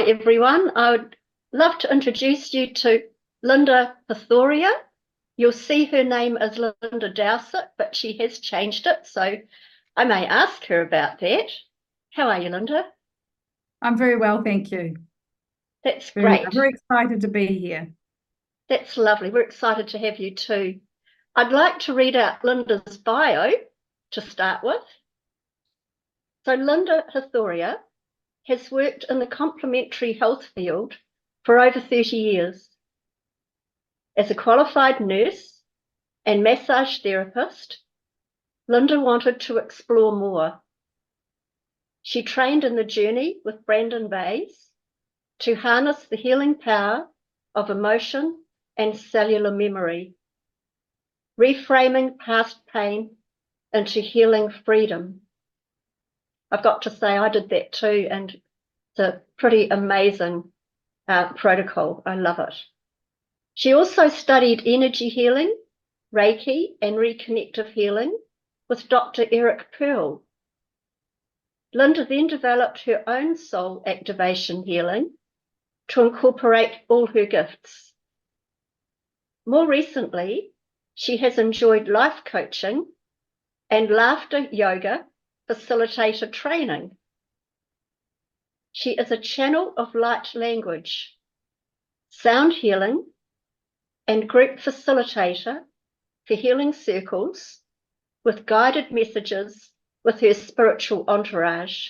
Hi, everyone. I would love to introduce you to Linda Hathoria. You'll see her name as Linda Dowsett, but she has changed it, so I may ask her about that. How are you, Linda? I'm very well, thank you. That's I'm great. very excited to be here. That's lovely. We're excited to have you too. I'd like to read out Linda's bio to start with. So Linda Hathoria has worked in the complementary health field for over 30 years. As a qualified nurse and massage therapist, Linda wanted to explore more. She trained in the journey with Brandon Bays to harness the healing power of emotion and cellular memory, reframing past pain into healing freedom. I've got to say, I did that too, and it's a pretty amazing protocol. I love it. She also studied energy healing, Reiki, and reconnective healing with Dr. Eric Pearl. Linda then developed her own soul activation healing to incorporate all her gifts. More recently, she has enjoyed life coaching and laughter yoga facilitator training. She is a channel of light language, sound healing, and group facilitator for healing circles with guided messages with her spiritual entourage.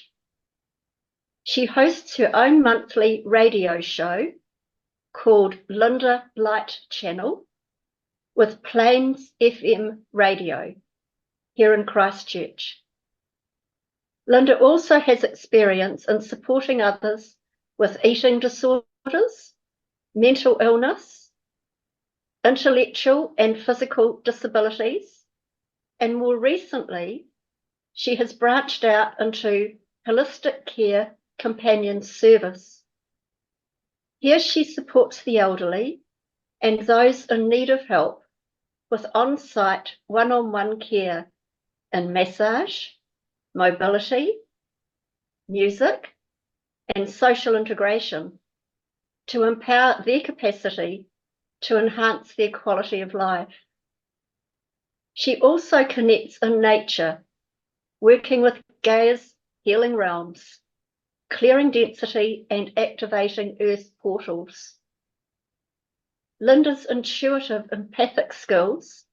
She hosts her own monthly radio show called Linda Light Channel with Plains FM Radio here in Christchurch. Linda also has experience in supporting others with eating disorders, mental illness, intellectual and physical disabilities, and more recently, she has branched out into holistic care companion service. Here she supports the elderly and those in need of help with on-site one-on-one care in massage, mobility, music, and social integration to empower their capacity to enhance their quality of life. She also connects in nature, working with Gaia's healing realms, clearing density and activating Earth portals. Linda's intuitive empathic skills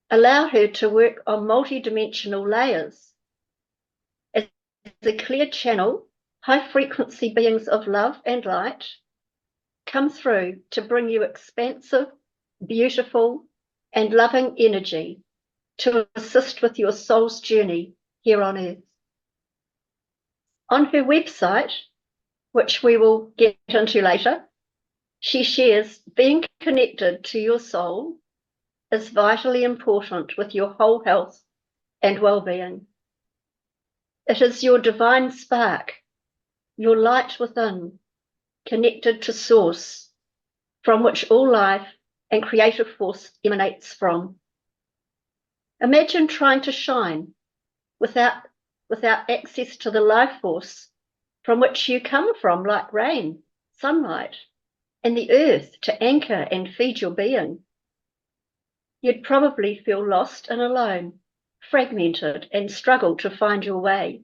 allow her to work on multidimensional layers. As a clear channel, high-frequency beings of love and light come through to bring you expansive, beautiful, and loving energy to assist with your soul's journey here on Earth. On her website, which we will get into later, she shares being connected to your soul is vitally important with your whole health and well-being. It is your divine spark, your light within, connected to source, from which all life and creative force emanates from. Imagine trying to shine without access to the life force from which you come from, like rain, sunlight, and the earth to anchor and feed your being. You'd probably feel lost and alone, fragmented, and struggle to find your way.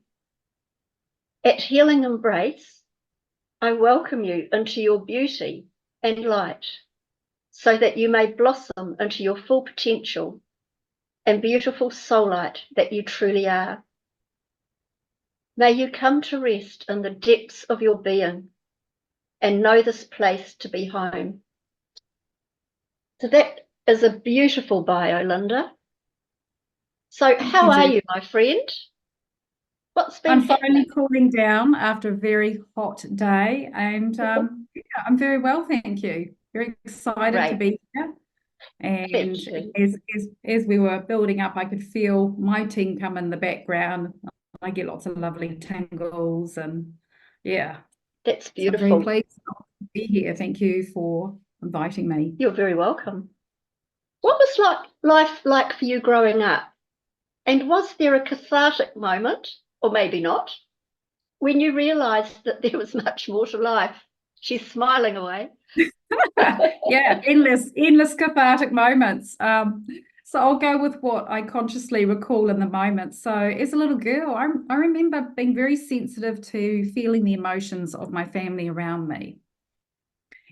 At Healing Embrace, I welcome you into your beauty and light so that you may blossom into your full potential and beautiful soul light that you truly are. May you come to rest in the depths of your being and know this place to be home. So that is a beautiful bio, Linda. So how are you, my friend? What's been I'm finally happening? cooling down after a very hot day, and yeah, I'm very well, thank you. Very excited to Great. be here. And Thank you. as we were building up, I could feel my team come in the background. I get lots of lovely tingles, and yeah, That's so I'm very beautiful. pleased to be here. Thank you for inviting me. You're very welcome. What was life like for you growing up? And was there a cathartic moment, or maybe not, when you realised that there was much more to life, she's smiling away. Yeah, endless cathartic moments. So I'll go with what I consciously recall in the moment. So as a little girl, I remember being very sensitive to feeling the emotions of my family around me.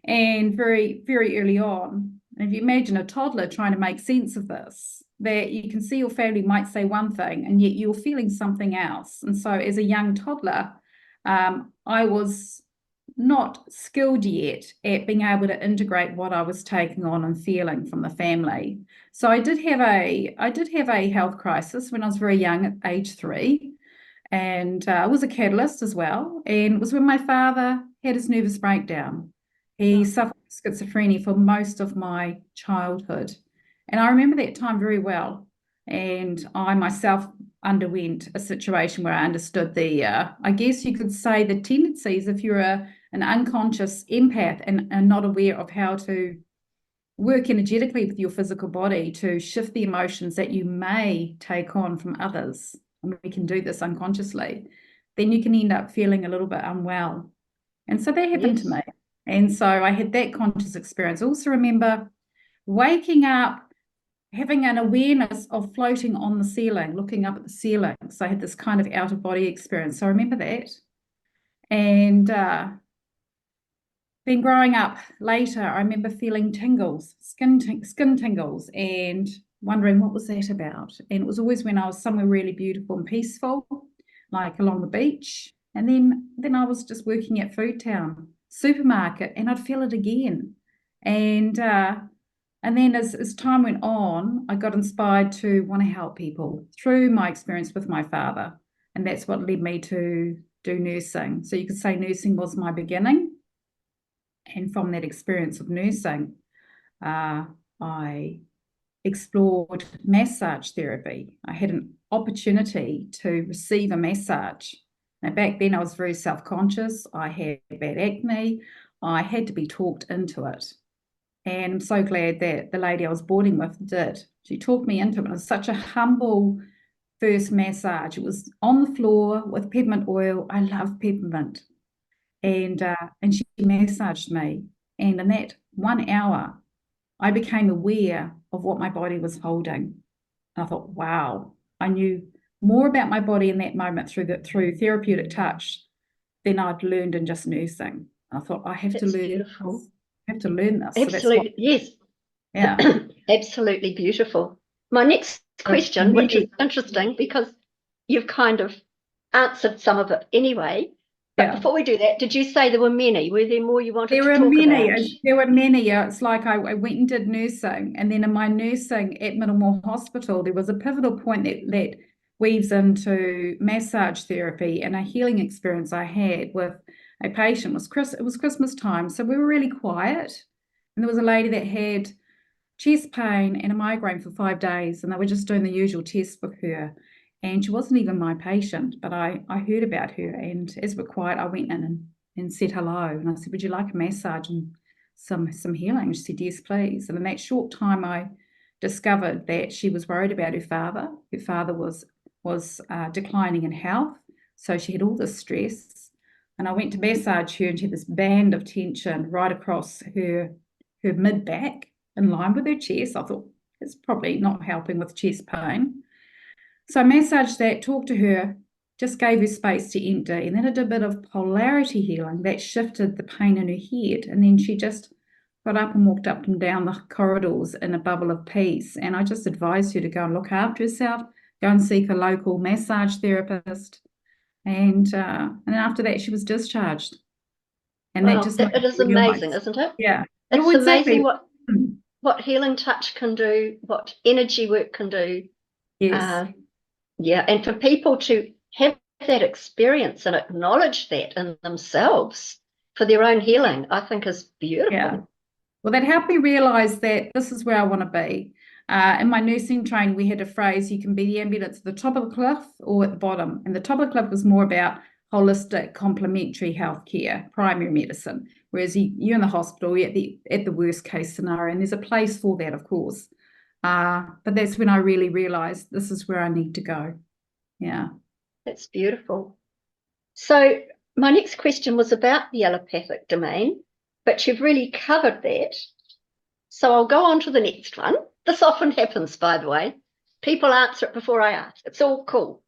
And very, very early on, if you imagine a toddler trying to make sense of this, that you can see your family might say one thing and yet you're feeling something else. And so as a young toddler, I was not skilled yet at being able to integrate what I was taking on and feeling from the family. So I did have a health crisis when I was very young at age 3, and it was a catalyst as well. And it was when my father had his nervous breakdown. He suffered schizophrenia for most of my childhood, and I remember that time very well. And I myself underwent a situation where I understood I guess you could say, the tendencies if you're an unconscious empath and not aware of how to work energetically with your physical body to shift the emotions that you may take on from others. And we can do this unconsciously. Then you can end up feeling a little bit unwell. And so that happened to me. And so I had that conscious experience. I also remember waking up, having an awareness of floating on the ceiling, looking up at the ceiling. So I had this kind of out of body experience. So I remember that. And then growing up later, I remember feeling tingles, skin tingles, and wondering what was that about. And it was always when I was somewhere really beautiful and peaceful, like along the beach. And then I was just working at Food Town supermarket, and I'd feel it again. And then as time went on, I got inspired to want to help people through my experience with my father. And that's what led me to do nursing. So you could say nursing was my beginning. And from that experience of nursing, I explored massage therapy. I had an opportunity to receive a massage. Now, back then, I was very self-conscious. I had bad acne. I had to be talked into it. And I'm so glad that the lady I was boarding with did. She talked me into it. It was such a humble first massage. It was on the floor with peppermint oil. I love peppermint. And she massaged me. And in that 1 hour, I became aware of what my body was holding. And I thought, wow, I knew more about my body in that moment through therapeutic touch than I'd learned in just nursing. I thought, I have to learn. Beautiful. I have to learn this. Absolutely, So yes. yeah. Absolutely beautiful. My next question, which is interesting because you've kind of answered some of it anyway. But before we do that, did you say there were many? Were there more you wanted to talk about? There were many. It's like I went and did nursing, and then in my nursing at Middlemore Hospital, there was a pivotal point that weaves into massage therapy and a healing experience I had with a patient. It was Christmas time, so we were really quiet, and there was a lady that had chest pain and a migraine for 5 days, and they were just doing the usual tests with her. And she wasn't even my patient, but I heard about her, and as we're quiet, I went in and said hello. And I said, would you like a massage and some healing? She said, yes, please. And in that short time, I discovered that she was worried about her father. Her father was declining in health, so she had all this stress. And I went to massage her, and she had this band of tension right across her mid-back in line with her chest. I thought, it's probably not helping with chest pain. So I massaged that, talked to her, just gave her space to empty, and then I did a bit of polarity healing that shifted the pain in her head. And then she just got up and walked up and down the corridors in a bubble of peace. And I just advised her to go and look after herself, go and seek a local massage therapist. And then after that, she was discharged. And Wow, that just it is amazing, isn't it? Yeah. It's Well, exactly. amazing what healing touch can do, what energy work can do. Yes. Yeah, and for people to have that experience and acknowledge that in themselves for their own healing, I think is beautiful. Yeah. Well, that helped me realize that this is where I want to be. In my nursing training, we had a phrase, you can be the ambulance at the top of the cliff or at the bottom. And the top of the cliff was more about holistic, complementary healthcare, primary medicine. Whereas you're in the hospital, you're at the worst case scenario. And there's a place for that, of course. But that's when I really realized this is where I need to go. Yeah. That's beautiful. So my next question was about the allopathic domain, but you've really covered that. So I'll go on to the next one. This often happens, by the way. People answer it before I ask. It's all cool.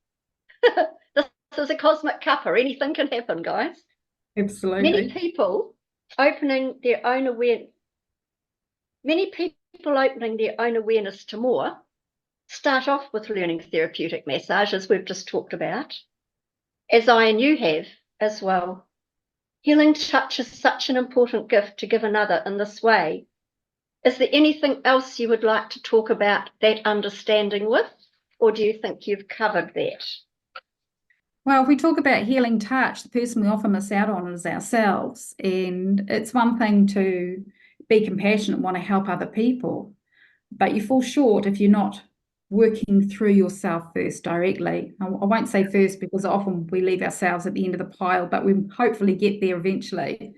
This is a cosmic cuppa. Anything can happen, guys. Absolutely. Many people opening their own awareness to more start off with learning therapeutic massage, as we've just talked about, as I and you have as well. Healing touch is such an important gift to give another in this way. Is there anything else you would like to talk about that understanding with, or do you think you've covered that? Well, if we talk about healing touch, the person we often miss out on is ourselves. And it's one thing to be compassionate and want to help other people, but you fall short if you're not working through yourself first directly. I won't say first because often we leave ourselves at the end of the pile, but we hopefully get there eventually.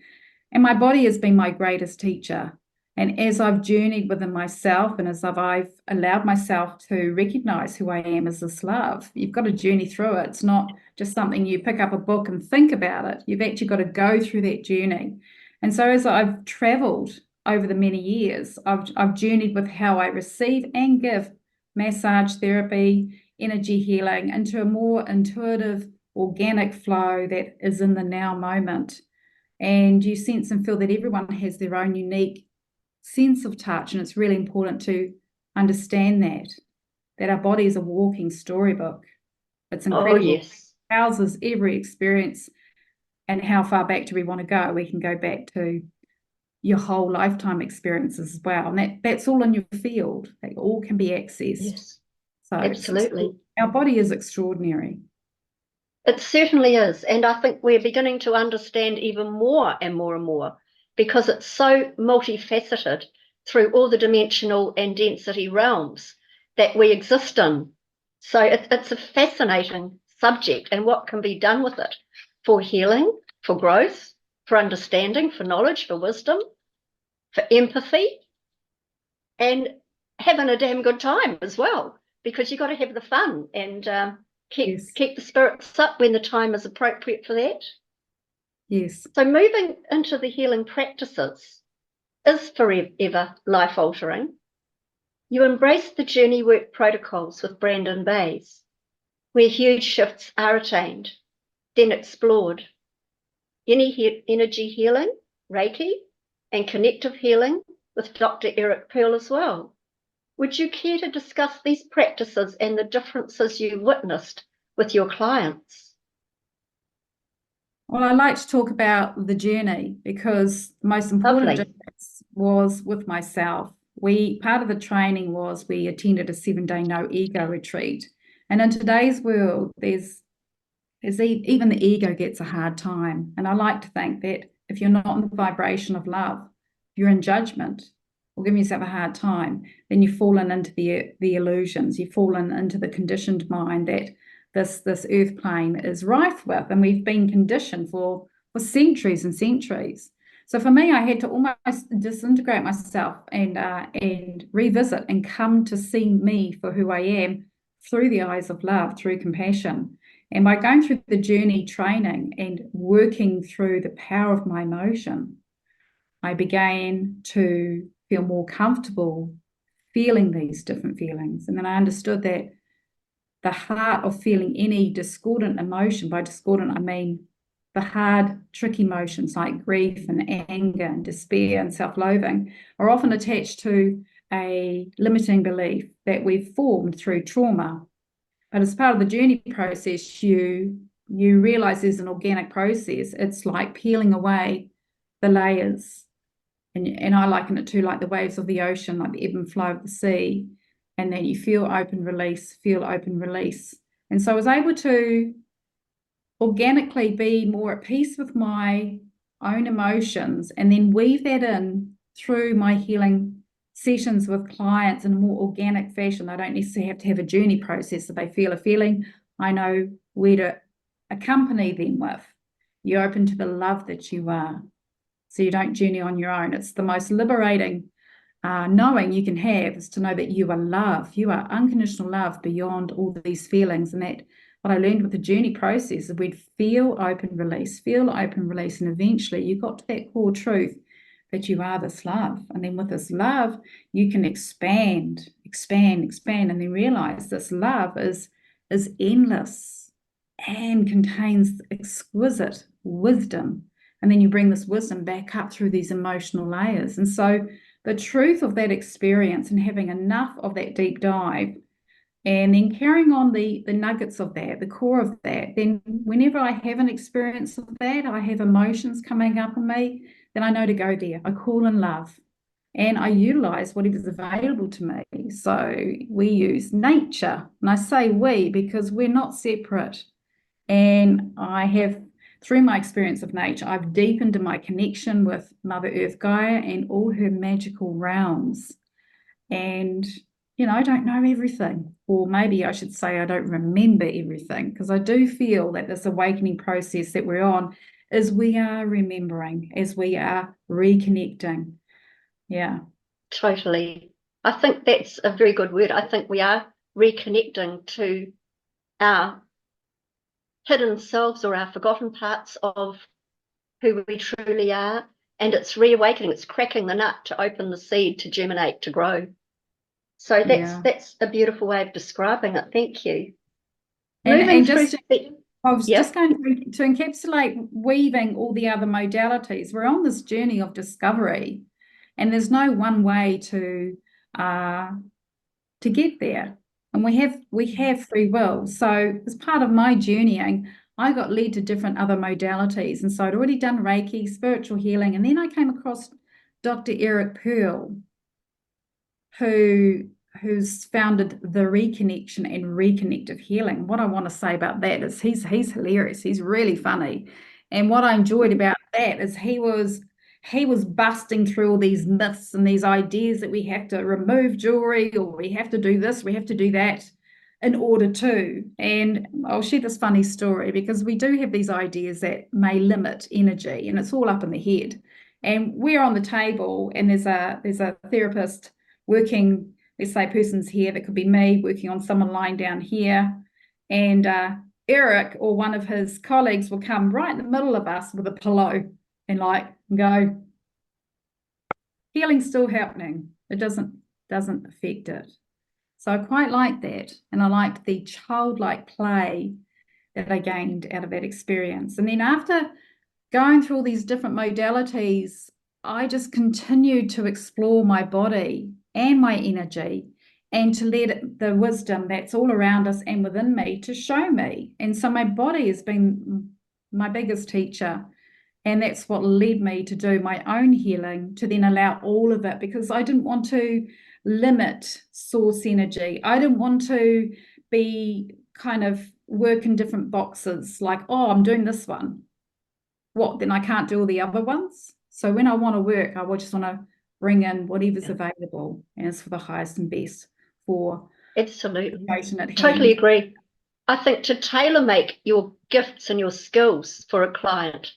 And my body has been my greatest teacher. And as I've journeyed within myself and as I've allowed myself to recognize who I am as this love, you've got to journey through it. It's not just something you pick up a book and think about it. You've actually got to go through that journey. And so as I've traveled over the many years, I've journeyed with how I receive and give massage therapy, energy healing into a more intuitive, organic flow that is in the now moment. And you sense and feel that everyone has their own unique sense of touch, and it's really important to understand that our body is a walking storybook. It's incredible. Oh, yes. It houses every experience, and how far back do we want to go? We can go back to your whole lifetime experiences as well, and that's all in your field. They all can be accessed. Yes, So absolutely. our body is extraordinary. It certainly is. And I think we're beginning to understand even more and more and more, because it's so multifaceted through all the dimensional and density realms that we exist in. So it's a fascinating subject, and what can be done with it for healing, for growth, for understanding, for knowledge, for wisdom, for empathy, and having a damn good time as well, because you've got to have the fun and keep the spirits up when the time is appropriate for that. Yes. So moving into the healing practices is forever life-altering. You embrace the journey work protocols with Brandon Bays, where huge shifts are attained, then explored. Energy healing, Reiki, and connective healing with Dr. Eric Pearl as well. Would you care to discuss these practices and the differences you witnessed with your clients? Well, I like to talk about the journey because the most important difference was with myself. Part of the training was we attended a 7-day no ego retreat. And in today's world, there's even the ego gets a hard time. And I like to think that if you're not in the vibration of love, you're in judgment or giving yourself a hard time, then you've fallen into the illusions. You've fallen into the conditioned mind that this earth plane is rife with, and we've been conditioned for centuries and centuries. So for me, I had to almost disintegrate myself and revisit and come to see me for who I am through the eyes of love, through compassion. And by going through the journey training and working through the power of my emotion, I began to feel more comfortable feeling these different feelings. And then I understood that the heart of feeling any discordant emotion, by discordant, I mean the hard, tricky emotions like grief and anger and despair and self-loathing, are often attached to a limiting belief that we've formed through trauma. But as part of the journey process, you realize there's an organic process. It's like peeling away the layers. And I liken it to like the waves of the ocean, like the ebb and flow of the sea. And then you feel open, release. And so I was able to organically be more at peace with my own emotions and then weave that in through my healing sessions with clients in a more organic fashion. They don't necessarily have to have a journey process. If they feel a feeling, I know where to accompany them with. You're open to the love that you are. So you don't journey on your own. It's the most liberating knowing you can have, is to know that you are love. You are unconditional love beyond all these feelings, and that what I learned with the journey process is we'd feel, open, release, and eventually you got to that core truth that you are this love. And then with this love, you can expand, and then realize this love is endless and contains exquisite wisdom. And then you bring this wisdom back up through these emotional layers. And so the truth of that experience and having enough of that deep dive and then carrying on the nuggets of that, the core of that, then whenever I have an experience of that, I have emotions coming up in me, then I know to go there. I call in love and I utilize whatever's available to me. So we use nature, and I say we because we're not separate. And I have, through my experience of nature, I've deepened in my connection with Mother Earth Gaia and all her magical realms. And, I don't know everything, or maybe I should say I don't remember everything, because I do feel that this awakening process that we're on is we are remembering as we are reconnecting. Yeah. Totally. I think that's a very good word. I think we are reconnecting to our hidden selves or our forgotten parts of who we truly are. And it's reawakening, it's cracking the nut to open the seed to germinate, to grow. So that's a beautiful way of describing it. Thank you. Moving through. I was just going to encapsulate weaving all the other modalities. We're on this journey of discovery, and there's no one way to get there. And we have free will. So as part of my journeying, I got led to different other modalities. And so I'd already done Reiki, spiritual healing, and then I came across Dr. Eric Pearl, who's founded the Reconnection and Reconnective Healing. What I want to say about that is he's hilarious. He's really funny. And what I enjoyed about that is he was busting through all these myths and these ideas that we have to remove jewelry, or we have to do this, we have to do that in order to. And I'll share this funny story, because we do have these ideas that may limit energy, and it's all up in the head. And we're on the table, and there's a therapist working, let's say person's here, that could be me working on someone lying down here, and Eric or one of his colleagues will come right in the middle of us with a pillow and go, healing's still happening. It doesn't affect it. So I quite like that, and I liked the childlike play that I gained out of that experience. And then after going through all these different modalities, I just continued to explore my body and my energy, and to let the wisdom that's all around us and within me to show me. And so my body has been my biggest teacher, and that's what led me to do my own healing, to then allow all of it, because I didn't want to limit source energy. I didn't want to be kind of work in different boxes, like, oh, I'm doing this one. What, then I can't do all the other ones? So when I want to work, I just want to bring in whatever's available, and it's for the highest and best for absolutely. Totally agree. I think to tailor make your gifts and your skills for a client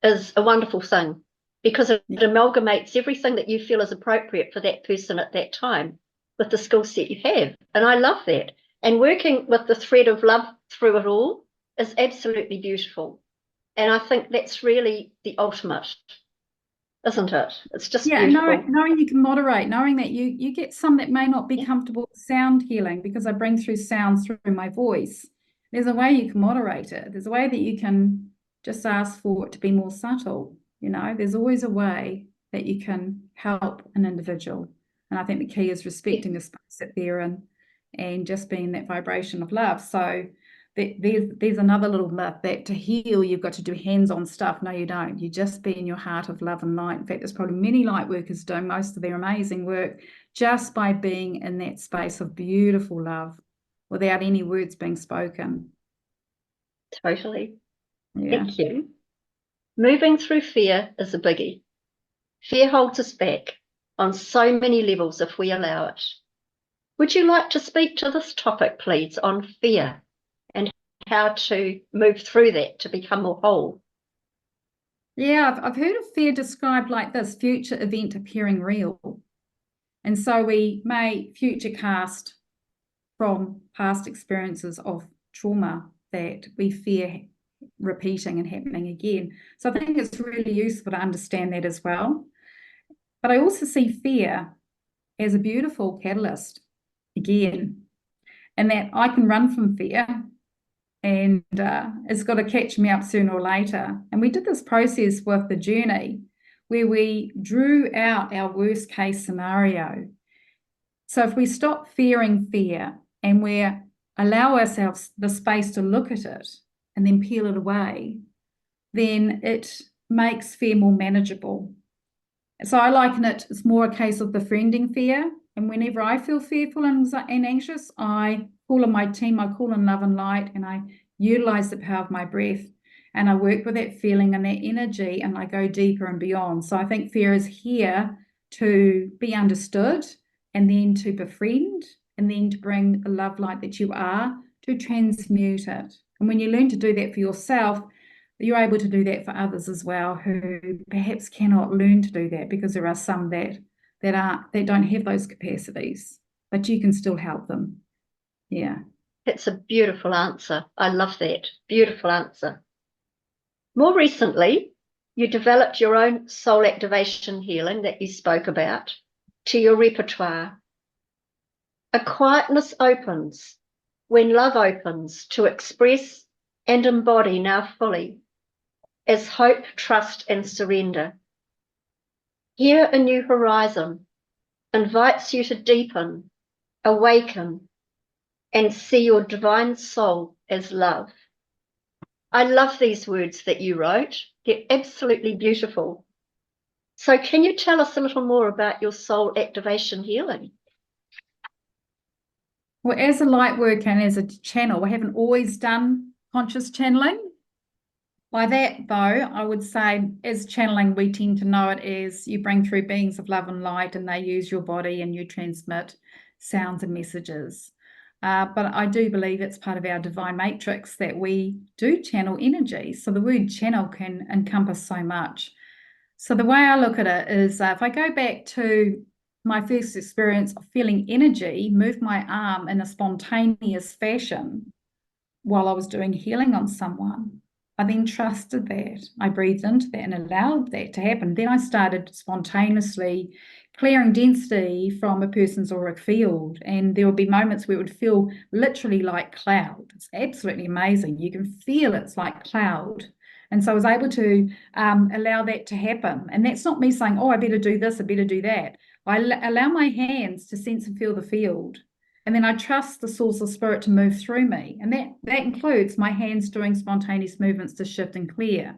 is a wonderful thing, because it amalgamates everything that you feel is appropriate for that person at that time with the skill set you have. And I love that. And working with the thread of love through it all is absolutely beautiful. And I think that's really the ultimate, isn't it? It's just beautiful. Knowing you can moderate, knowing that you get some that may not be comfortable with sound healing, because I bring through sounds through my voice. There's a way you can moderate it. There's a way that you can just ask for it to be more subtle. There's always a way that you can help an individual. And I think the key is respecting the space that they're in, and just being that vibration of love. So there's another little myth that to heal you've got to do hands-on stuff. No, you don't. You just be in your heart of love and light. In fact, there's probably many light workers doing most of their amazing work just by being in that space of beautiful love without any words being spoken. Totally. Thank you. Moving through fear is a biggie. Fear holds us back on so many levels if we allow it. Would you like to speak to this topic, please, on fear and how to move through that to become more whole? Yeah, I've heard of fear described like this: future event appearing real. And so we may future cast from past experiences of trauma that we fear repeating and happening again. So I think it's really useful to understand that as well. But I also see fear as a beautiful catalyst again, and that I can run from fear, and it's got to catch me up sooner or later. And we did this process with the journey where we drew out our worst case scenario. So if we stop fearing fear and we allow ourselves the space to look at it and then peel it away, then it makes fear more manageable. So I liken it, it's more a case of befriending fear. And whenever I feel fearful and anxious, I call on my team, I call on love and light, and I utilize the power of my breath. And I work with that feeling and that energy, and I go deeper and beyond. So I think fear is here to be understood, and then to befriend, and then to bring the love light that you are, to transmute it. And when you learn to do that for yourself, you're able to do that for others as well, who perhaps cannot learn to do that, because there are some that don't have those capacities, but you can still help them. Yeah. That's a beautiful answer. I love that. Beautiful answer. More recently, you developed your own soul activation healing that you spoke about to your repertoire. A quietness opens when love opens to express and embody now fully, as hope, trust, and surrender. Here, a new horizon invites you to deepen, awaken, and see your divine soul as love. I love these words that you wrote. They're absolutely beautiful. So can you tell us a little more about your soul activation healing? Well, as a light worker and as a channel, I haven't always done conscious channeling. By that, though, I would say as channeling, we tend to know it as you bring through beings of love and light, and they use your body and you transmit sounds and messages. But I do believe it's part of our divine matrix that we do channel energy. So the word channel can encompass so much. So the way I look at it is if I go back to my first experience of feeling energy move my arm in a spontaneous fashion while I was doing healing on someone, I then trusted that. I breathed into that and allowed that to happen. Then I started spontaneously clearing density from a person's auric field. And there would be moments where it would feel literally like cloud. It's absolutely amazing. You can feel it's like cloud. And so I was able to allow that to happen. And that's not me saying, oh, I better do this, I better do that. I allow my hands to sense and feel the field. And then I trust the source of spirit to move through me. And that includes my hands doing spontaneous movements to shift and clear.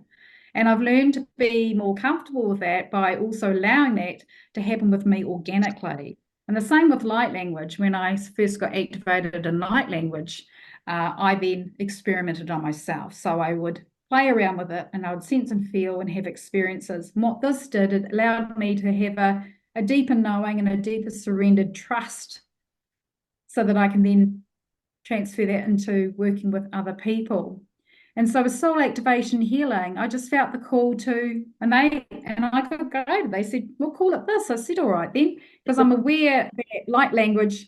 And I've learned to be more comfortable with that by also allowing that to happen with me organically. And the same with light language. When I first got activated in light language, I then experimented on myself. So I would play around with it and I would sense and feel and have experiences. And what this did, it allowed me to have a deeper knowing and a deeper surrendered trust, so that I can then transfer that into working with other people. And so with soul activation healing, I just felt the call to, and I got guided. They said, we'll call it this. I said, all right then, because I'm aware that light language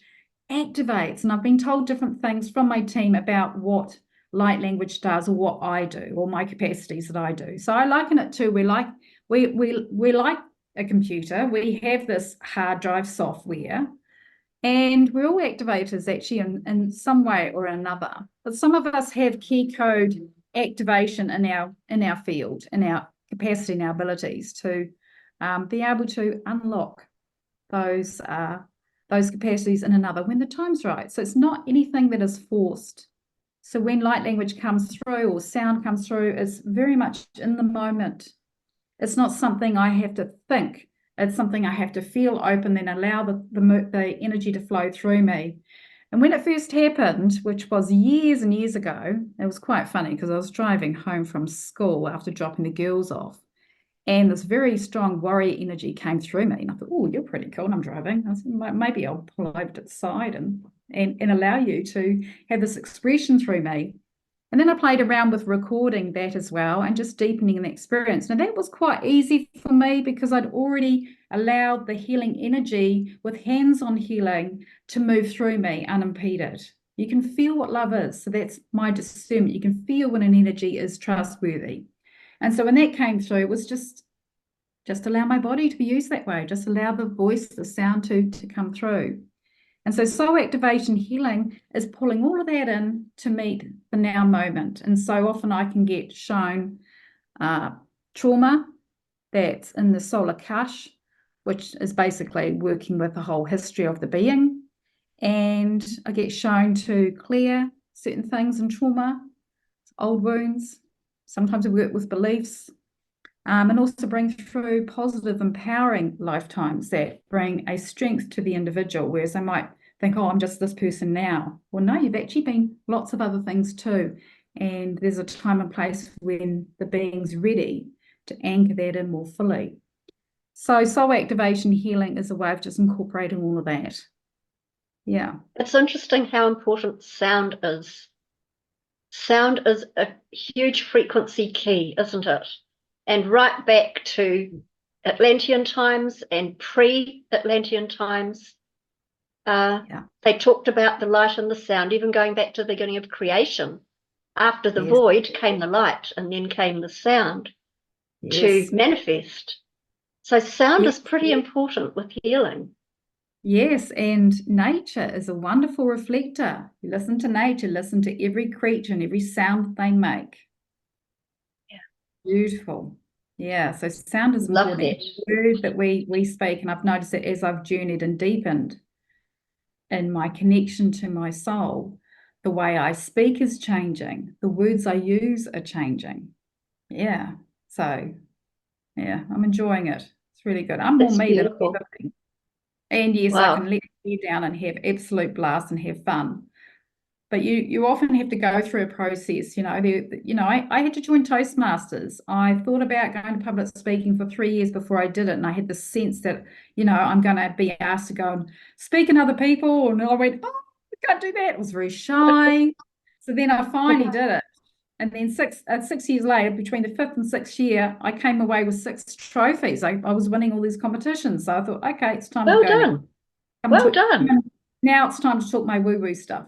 activates, and I've been told different things from my team about what light language does or what I do or my capacities that I do. So I liken it to we're like a computer. We have this hard drive software, and we're all activators actually in some way or another. But some of us have key code activation in our field, in our capacity and our abilities to be able to unlock those capacities in another when the time's right. So it's not anything that is forced. So when light language comes through or sound comes through, it's very much in the moment. It's not something I have to think. It's something I have to feel open, then allow the energy to flow through me. And when it first happened, which was years and years ago, it was quite funny because I was driving home from school after dropping the girls off. And this very strong warrior energy came through me. And I thought, oh, you're pretty cool. And I'm driving. I said, maybe I'll pull over to the side and allow you to have this expression through me. And then I played around with recording that as well and just deepening the experience. Now, that was quite easy for me because I'd already allowed the healing energy with hands-on healing to move through me unimpeded. You can feel what love is. So that's my discernment. You can feel when an energy is trustworthy. And so when that came through, it was just allow my body to be used that way. Just allow the voice, the sound to come through. And so soul activation healing is pulling all of that in to meet the now moment. And so often I can get shown trauma that's in the solar Akash, which is basically working with the whole history of the being. And I get shown to clear certain things in trauma, old wounds. Sometimes I work with beliefs, and also bring through positive, empowering lifetimes that bring a strength to the individual, whereas I might think, oh, I'm just this person now. Well, no, you've actually been lots of other things too. And there's a time and place when the being's ready to anchor that in more fully. So soul activation healing is a way of just incorporating all of that. Yeah. It's interesting how important sound is. Sound is a huge frequency key, isn't it? And right back to Atlantean times and pre-Atlantean times, they talked about the light and the sound, even going back to the beginning of creation. After the void came the light, and then came the sound to manifest. So sound is pretty important with healing. Yes, and nature is a wonderful reflector. You listen to nature, listen to every creature and every sound they make. Yeah. Beautiful. Yeah, so sound is important. The word that we speak, and I've noticed that as I've journeyed and deepened in my connection to my soul, the way I speak is changing. The words I use are changing. Yeah. So, yeah, I'm enjoying it. It's really good. I'm more me than I've ever been. And yes, I can let you down and have absolute blast and have fun. But you often have to go through a process. I had to join Toastmasters. I thought about going to public speaking for 3 years before I did it. And I had the sense that, I'm going to be asked to go and speak in other people. And I went, oh, I can't do that. I was very shy. So then I finally did it. And then 6 years later, between the 5th and 6th year, I came away with 6 trophies. I was winning all these competitions. So I thought, okay, it's time to go now. Well done. Now it's time to talk my woo-woo stuff.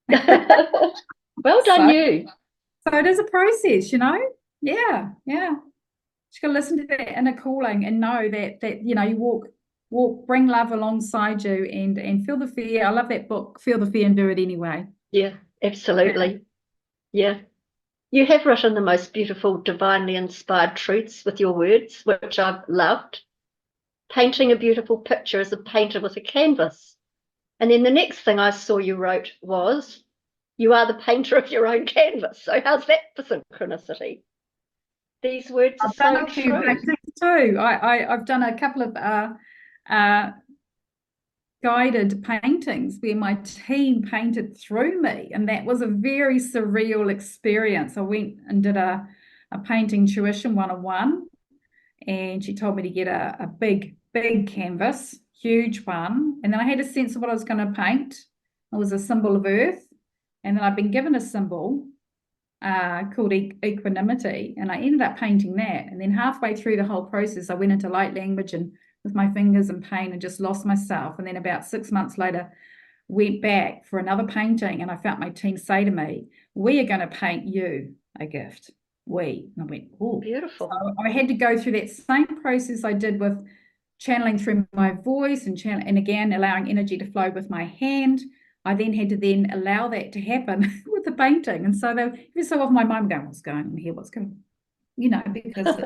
Well done, you. So it is a process, Yeah. Just got to listen to that inner calling and know that you walk, bring love alongside you and feel the fear. I love that book, Feel the Fear and Do It Anyway. Yeah, absolutely. Yeah. You have written the most beautiful, divinely inspired truths with your words, which I've loved. Painting a beautiful picture as a painter with a canvas. And then the next thing I saw you wrote was, you are the painter of your own canvas. So how's that for synchronicity? These words are so true. Too. I've done a couple of guided paintings where my team painted through me, and that was a very surreal experience. I went and did a painting tuition 101, and she told me to get a big canvas, huge one, and then I had a sense of what I was going to paint. It was a symbol of earth, and then I've been given a symbol called equanimity, and I ended up painting that. And then halfway through the whole process, I went into light language and with my fingers in pain and just lost myself. And then about 6 months later, went back for another painting, and I felt my team say to me, we are going to paint you a gift. And I went, oh, beautiful. So I had to go through that same process I did with channeling through my voice and again allowing energy to flow with my hand. I then had to then allow that to happen with the painting. And so every so often my mind going, what's going on here? What's going on? Because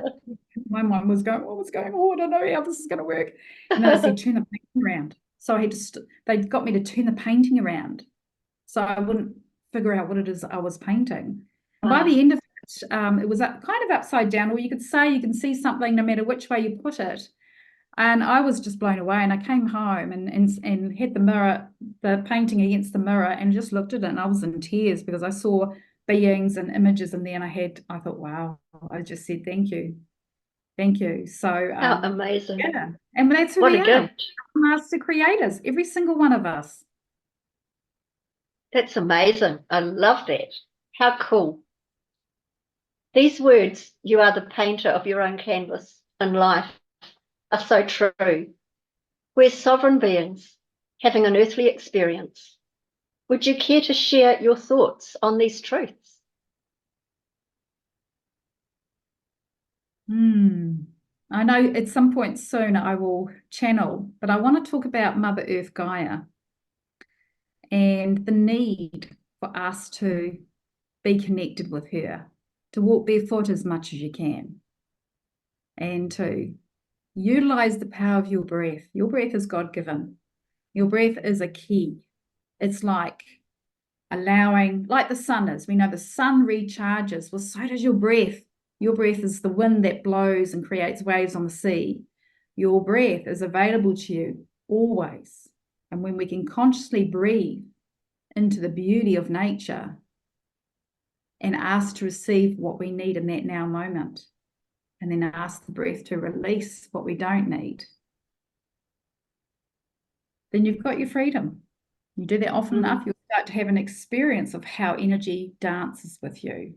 my mind was going, what's going on? I don't know how this is going to work. And then I said, turn the painting around. So I had to, they got me to turn the painting around so I wouldn't figure out what it is I was painting. And by the end of it was kind of upside down, or you could say you can see something no matter which way you put it. And I was just blown away. And I came home and had the painting against the mirror and just looked at it. And I was in tears because I saw beings and images. And then I thought, wow, I just said, thank you. Thank you. So how amazing. Yeah. And that's who we are. Master creators, every single one of us. That's amazing. I love that. How cool. These words, you are the painter of your own canvas in life, are so true. We're sovereign beings having an earthly experience. Would you care to share your thoughts on these truths? I know at some point soon I will channel, but I want to talk about Mother Earth Gaia and the need for us to be connected with her, to walk barefoot as much as you can, and to utilize the power of your breath. Your breath is God-given. Your breath is a key. It's like allowing, like the sun is. We know the sun recharges. Well, so does your breath. Your breath is the wind that blows and creates waves on the sea. Your breath is available to you always. And when we can consciously breathe into the beauty of nature and ask to receive what we need in that now moment, and then ask the breath to release what we don't need, then you've got your freedom. You do that often enough, you'll start to have an experience of how energy dances with you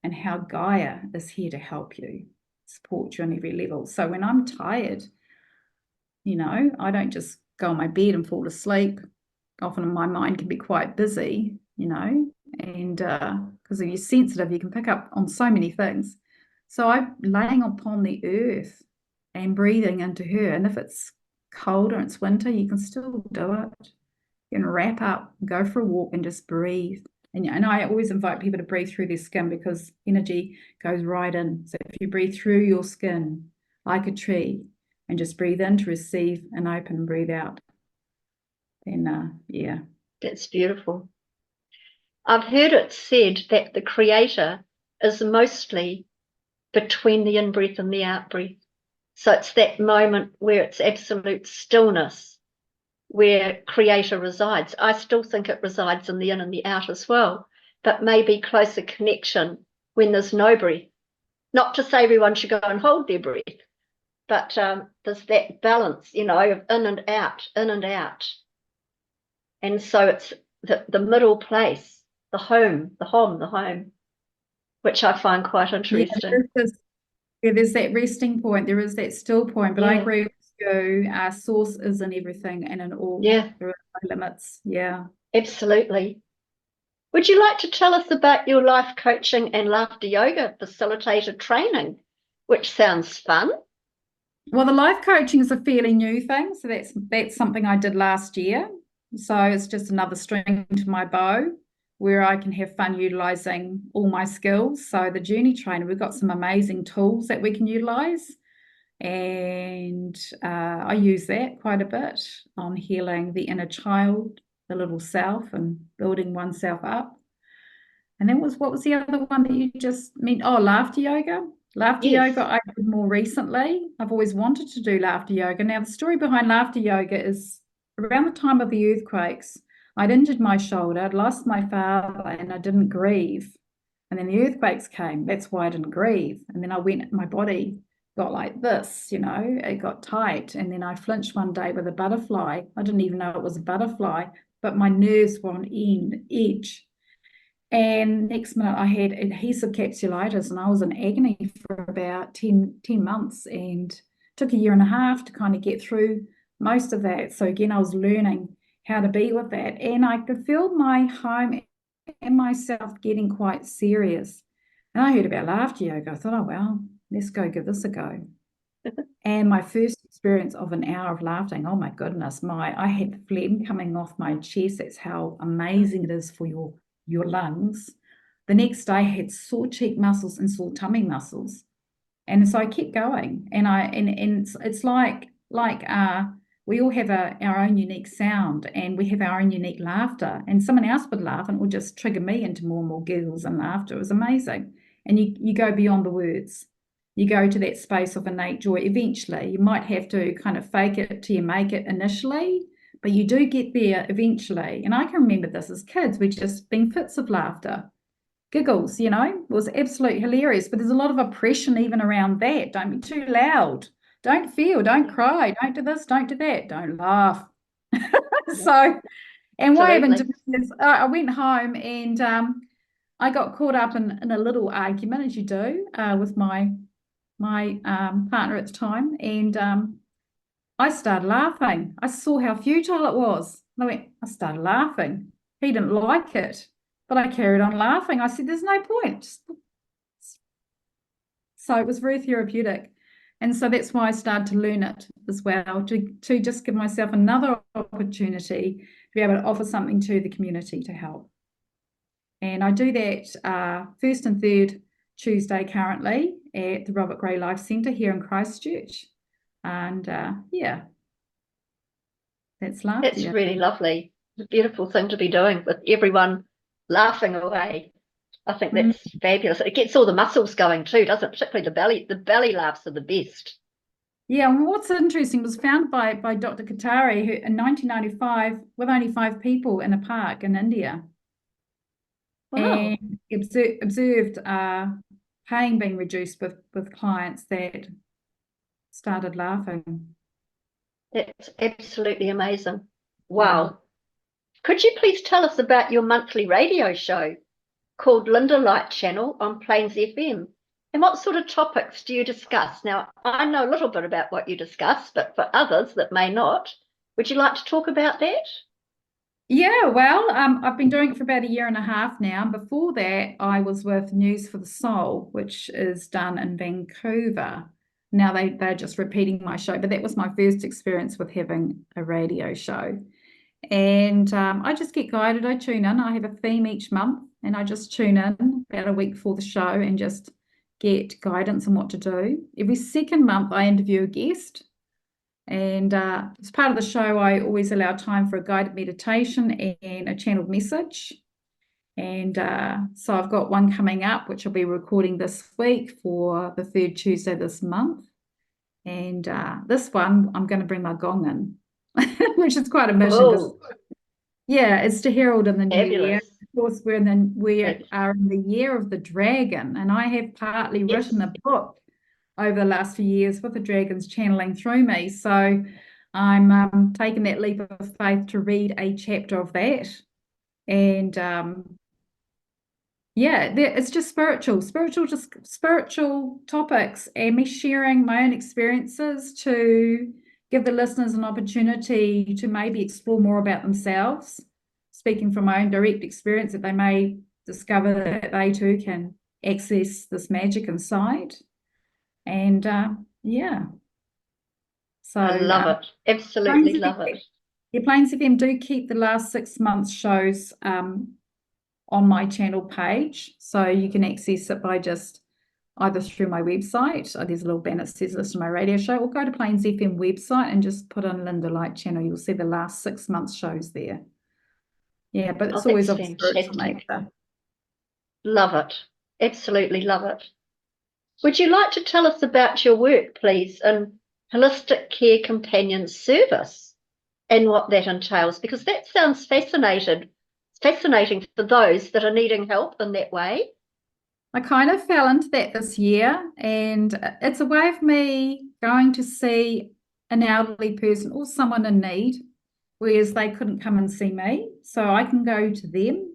and how Gaia is here to help you, support you on every level. So when I'm tired, I don't just go on my bed and fall asleep. Often my mind can be quite busy, and because if you're sensitive, you can pick up on so many things. So I'm laying upon the earth and breathing into her. And if it's cold or it's winter, you can still do it. You can wrap up, go for a walk and just breathe. And I always invite people to breathe through their skin because energy goes right in. So if you breathe through your skin like a tree and just breathe in to receive and open and breathe out, then yeah. That's beautiful. I've heard it said that the creator is mostly between the in-breath and the out-breath. So it's that moment where it's absolute stillness, where creator resides. I still think it resides in the in and the out as well, but maybe closer connection when there's no breath. Not to say everyone should go and hold their breath, but there's that balance, of in and out, in and out. And so it's the middle place, the home, which I find quite interesting. There's that resting point, there is that still point, but I Yeah. agree with you. Our source is in everything and in all. Yeah. There are no limits. Yeah. Absolutely. Would you like to tell us about your life coaching and laughter yoga facilitator training, which sounds fun? Well, the life coaching is a fairly new thing. So that's something I did last year. So it's just another string to my bow where I can have fun utilizing all my skills. So the journey trainer, we've got some amazing tools that we can utilize. And I use that quite a bit on healing the inner child, the little self, and building oneself up. And then what was the other one that you just meant? Oh, laughter yoga. Laughter Yes. yoga I did more recently. I've always wanted to do laughter yoga. Now, the story behind laughter yoga is around the time of the earthquakes, I'd injured my shoulder, I'd lost my father, and I didn't grieve. And then the earthquakes came. That's why I didn't grieve. And then my body got like this, it got tight. And then I flinched one day with a butterfly. I didn't even know it was a butterfly, but my nerves were on edge. And next minute I had adhesive capsulitis and I was in agony for about 10 months and took a year and a half to kind of get through most of that. So again, I was learning how to be with that. And I could feel my home and myself getting quite serious. And I heard about laughter yoga. I thought, oh, well, let's go give this a go. And my first experience of an hour of laughing, oh my goodness, I had phlegm coming off my chest. That's how amazing it is for your lungs. The next day I had sore cheek muscles and sore tummy muscles. And so I kept going. And it's like we all have our own unique sound and we have our own unique laughter. And someone else would laugh and it would just trigger me into more and more giggles and laughter. It was amazing. And you go beyond the words. You go to that space of innate joy eventually. You might have to kind of fake it till you make it initially, but you do get there eventually. And I can remember this as kids. We'd just been fits of laughter, giggles, it was absolutely hilarious. But there's a lot of oppression even around that. Don't be too loud. Don't feel, don't cry, don't do this, don't do that, don't laugh. So, and what happened to me is I went home and I got caught up in a little argument, as you do, with my partner at the time, and I started laughing. I saw how futile it was. I started laughing. He didn't like it, but I carried on laughing. I said, there's no point. So it was very therapeutic. And so that's why I started to learn it as well, to just give myself another opportunity to be able to offer something to the community to help. And I do that first and third Tuesday currently at the Robert Gray Life Centre here in Christchurch. And yeah, that's laughter. It's really lovely. It's a beautiful thing to be doing with everyone laughing away. I think that's fabulous. It gets all the muscles going too, doesn't it? Particularly the belly. The belly laughs are the best. Yeah, and what's interesting was founded by Dr. Katari, who in 1995 with only 5 people in a park in India. Wow. And observed pain being reduced with clients that started laughing. It's absolutely amazing. Wow. Could you please tell us about your monthly radio show called Linda Light Channel on Plains FM? And what sort of topics do you discuss? Now, I know a little bit about what you discuss, but for others that may not, would you like to talk about that? Yeah, well, I've been doing it for about 1.5 years now. Before that, I was with News for the Soul, which is done in Vancouver. Now they're just repeating my show, but that was my first experience with having a radio show. And I just get guided. I tune in. I have a theme each month, and I just tune in about a week before the show and just get guidance on what to do. Every second month, I interview a guest. And as part of the show, I always allow time for a guided meditation and a channeled message. And so I've got one coming up, which I'll be recording this week for the 3rd Tuesday this month. And this one, I'm going to bring my gong in, which is quite a mission because, yeah, it's to herald in the new year. Of course, we are in the year of the dragon, and I have partly written a book over the last few years with the dragons channeling through me. So I'm taking that leap of faith to read a chapter of that. And yeah, it's just spiritual topics, and me sharing my own experiences to give the listeners an opportunity to maybe explore more about themselves, speaking from my own direct experience, that they may discover that they too can access this magic inside. And yeah, so I love it. Absolutely love it. Yeah, Plains FM do keep the last 6 months shows on my channel page, so you can access it by just either through my website. There's a little banner that says listen to my radio show, or go to Plains FM website and just put in Linda Light Channel. You'll see the last 6 months shows there. Yeah, but it's always of spiritual nature. Love it. Absolutely love it. Would you like to tell us about your work, please, in holistic care companion service and what that entails? Because that sounds fascinating for those that are needing help in that way. I kind of fell into that this year, and it's a way of me going to see an elderly person or someone in need, whereas they couldn't come and see me. So I can go to them.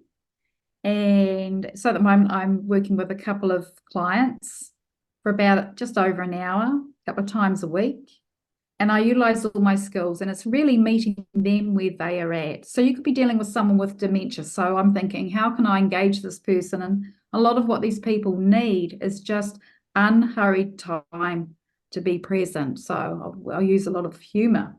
And so at the moment, I'm working with a couple of clients for about just over an hour, a couple of times a week. And I utilize all my skills, and it's really meeting them where they are at. So you could be dealing with someone with dementia. So I'm thinking, how can I engage this person? And a lot of what these people need is just unhurried time to be present. So I'll use a lot of humor.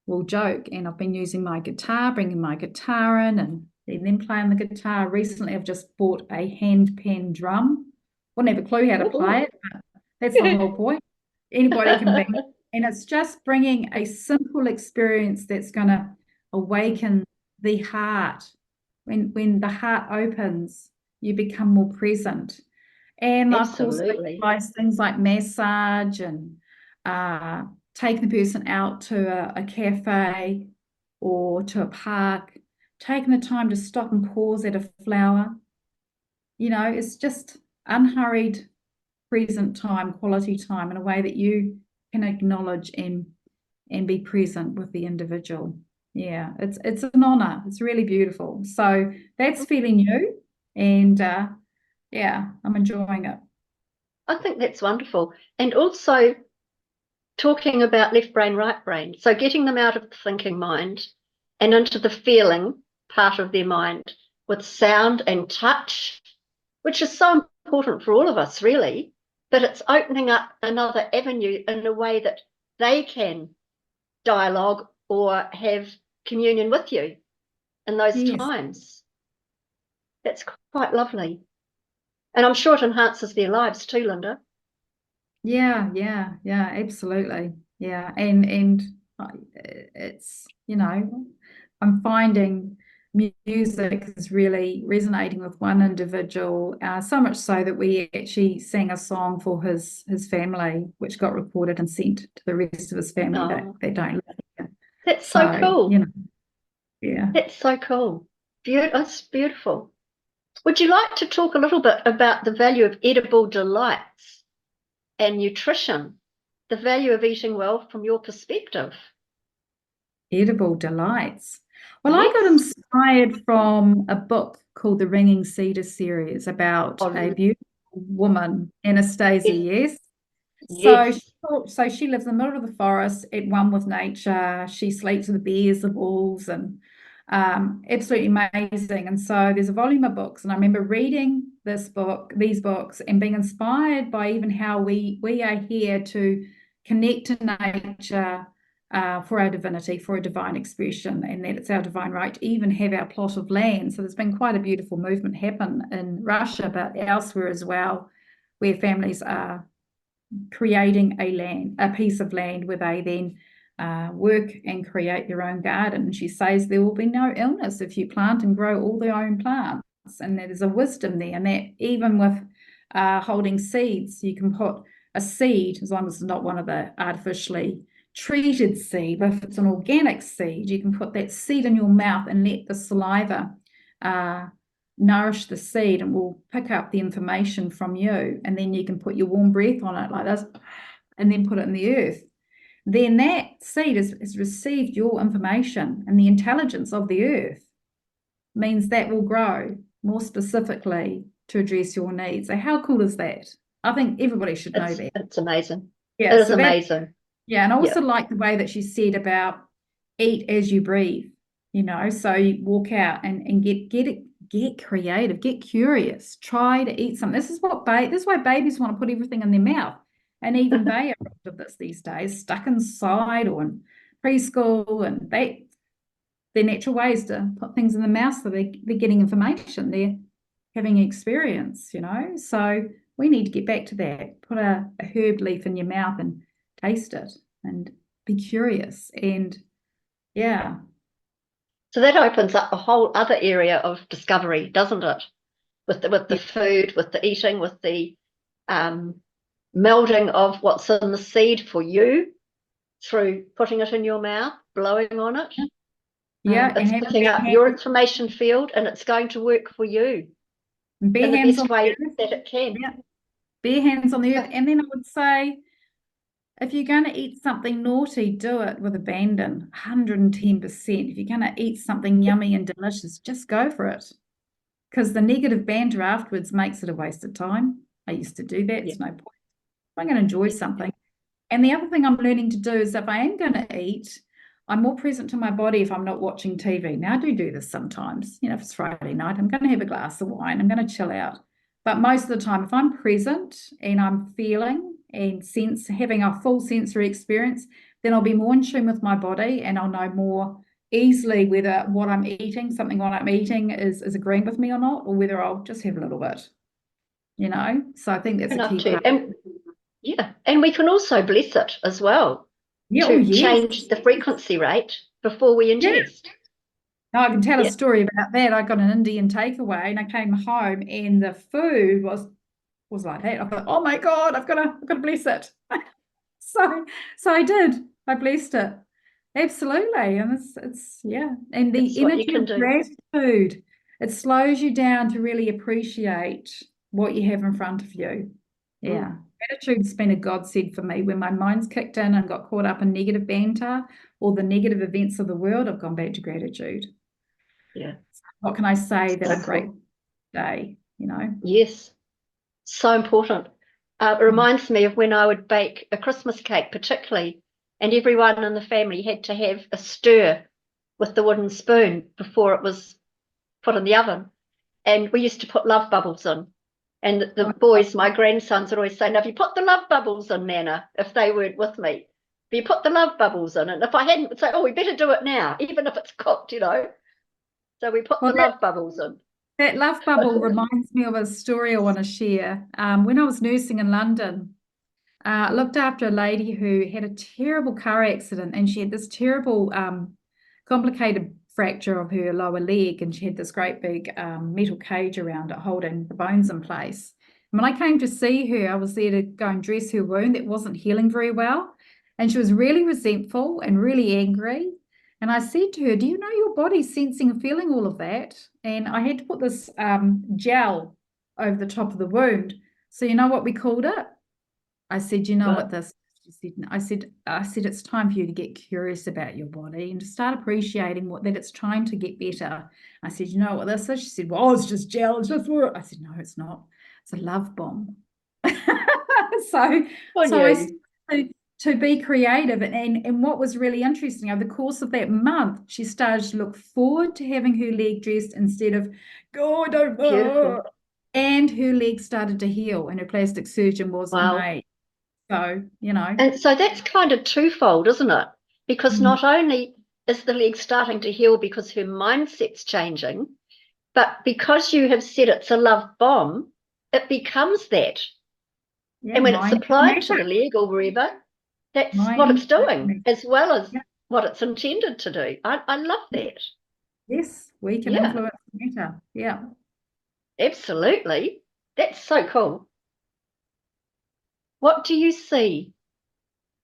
We'll joke. And I've been using my guitar, bringing my guitar in and then playing the guitar. Recently, I've just bought a hand pan drum. Wouldn't have a clue how to play it, but that's the whole point. Anybody can bring it. And it's just bringing a simple experience that's going to awaken the heart. When the heart opens, you become more present. And of course, I utilize things like massage and taking the person out to a cafe or to a park, taking the time to stop and pause at a flower. You know, it's just unhurried, present time, quality time in a way that you can acknowledge and be present with the individual. Yeah, it's an honor. It's really beautiful. So that's feeling new, and yeah, I'm enjoying it. I think that's wonderful. And also talking about left brain, right brain. So getting them out of the thinking mind and into the feeling part of their mind with sound and touch, which is so important for all of us, really, but it's opening up another avenue in a way that they can dialogue or have communion with you in those Yes. times. That's quite lovely. And I'm sure it enhances their lives too, Linda. Yeah, absolutely. Yeah. And it's, I'm finding music is really resonating with one individual, so much so that we actually sang a song for his family, which got recorded and sent to the rest of his family that don't live here. That's so cool. Yeah. That's so cool. That's beautiful. Would you like to talk a little bit about the value of edible delights and nutrition, the value of eating well from your perspective? Edible delights. Well, I got Yes. inspired from a book called the Ringing Cedar series about a beautiful woman, Anastasia, yes. Yes. So she lives in the middle of the forest at one with nature. She sleeps with the bears, the wolves, and absolutely amazing. And so there's a volume of books, and I remember reading these books, and being inspired by even how we are here to connect to nature for our divinity, for a divine expression, and that it's our divine right to even have our plot of land. So there's been quite a beautiful movement happen in Russia, but elsewhere as well, where families are creating a piece of land where they then work and create their own garden. And she says there will be no illness if you plant and grow all their own plants, and there's a wisdom there, and that even with holding seeds, you can put a seed, as long as it's not one of the artificially treated seed, but if it's an organic seed, you can put that seed in your mouth and let the saliva nourish the seed, and will pick up the information from you, and then you can put your warm breath on it like this and then put it in the earth. Then that seed has received your information, and the intelligence of the earth means that will grow more specifically to address your needs. So how cool is that? I think everybody should know that. It's amazing. Yeah, it is amazing. Yeah, and I also like the way that she said about eat as you breathe, so you walk out and get creative, get curious, try to eat something. This is why babies want to put everything in their mouth. And even they are of this these days, stuck inside or in preschool, and their natural ways to put things in the mouth, so they're getting information, they're having experience, So we need to get back to that. Put a herb leaf in your mouth and taste it and be curious. And yeah. So that opens up a whole other area of discovery, doesn't it? With the food, with the eating, with the melding of what's in the seed for you through putting it in your mouth, blowing on it. Yeah, it's picking up your information field, and it's going to work for you in the best way that it can. Yeah. Bare hands on the earth. And then I would say, if you're going to eat something naughty, do it with abandon, 110%. If you're going to eat something yummy and delicious, just go for it. Because the negative banter afterwards makes it a waste of time. I used to do that. It's no point. I'm going to enjoy something. And the other thing I'm learning to do is, if I am going to eat, I'm more present to my body if I'm not watching TV. Now, I do this sometimes. If it's Friday night, I'm going to have a glass of wine. I'm going to chill out. But most of the time, if I'm present and I'm feeling and having a full sensory experience, then I'll be more in tune with my body, and I'll know more easily whether what I'm eating is agreeing with me or not, or whether I'll just have a little bit, So I think that's a key part. And we can also bless it as well, to change the frequency rate before we ingest. Now, I can tell a story about that. I got an Indian takeaway, and I came home, and the food was like that. I thought, oh my God, I've got to bless it. So I did. I blessed it. Absolutely. And it's and the energy of gratitude, it slows you down to really appreciate what you have in front of you. Yeah. Gratitude's been a godsend for me. When my mind's kicked in and got caught up in negative banter or the negative events of the world, I've gone back to gratitude. Yeah. What can I say that I'm grateful today, Yes. So important. It reminds me of when I would bake a Christmas cake, particularly, and everyone in the family had to have a stir with the wooden spoon before it was put in the oven. And we used to put love bubbles in. And the boys, my grandsons, would always say, now, if you put the love bubbles in, Nana, if they weren't with me, if you put the love bubbles in, and if I hadn't, would say, oh, we better do it now, even if it's cooked, you know. So we put Well, the love bubbles in. that love bubble reminds me of a story I want to share. When I was nursing in London, I looked after a lady who had a terrible car accident, and she had this terrible, complicated fracture of her lower leg, and she had this great big metal cage around it holding the bones in place. And when I came to see her, I was there to go and dress her wound that wasn't healing very well, and she was really resentful and really angry. And I said to her, do you know your body's sensing and feeling all of that? And I had to put this gel over the top of the wound. So you know what we called it? I said, you know what this? She said, I said, it's time for you to get curious about your body and to start appreciating that it's trying to get better. I said, you know what this is? She said, well, it's just gel, it's just water. I said, no, it's not. It's a love bomb. So I started to be creative. And what was really interesting, over the course of that month, she started to look forward to having her leg dressed instead of, oh, I don't. Beautiful. And her leg started to heal, and her plastic surgeon was amazed. So, you know. And so that's kind of twofold, isn't it? Because not only is the leg starting to heal because her mindset's changing, but because you have said it's a love bomb, it becomes that. Yeah, and when it's applied to the leg or wherever, that's what it's doing, as well as what it's intended to do. I love that. Yes, we can influence matter. Yeah. Absolutely. That's so cool. What do you see?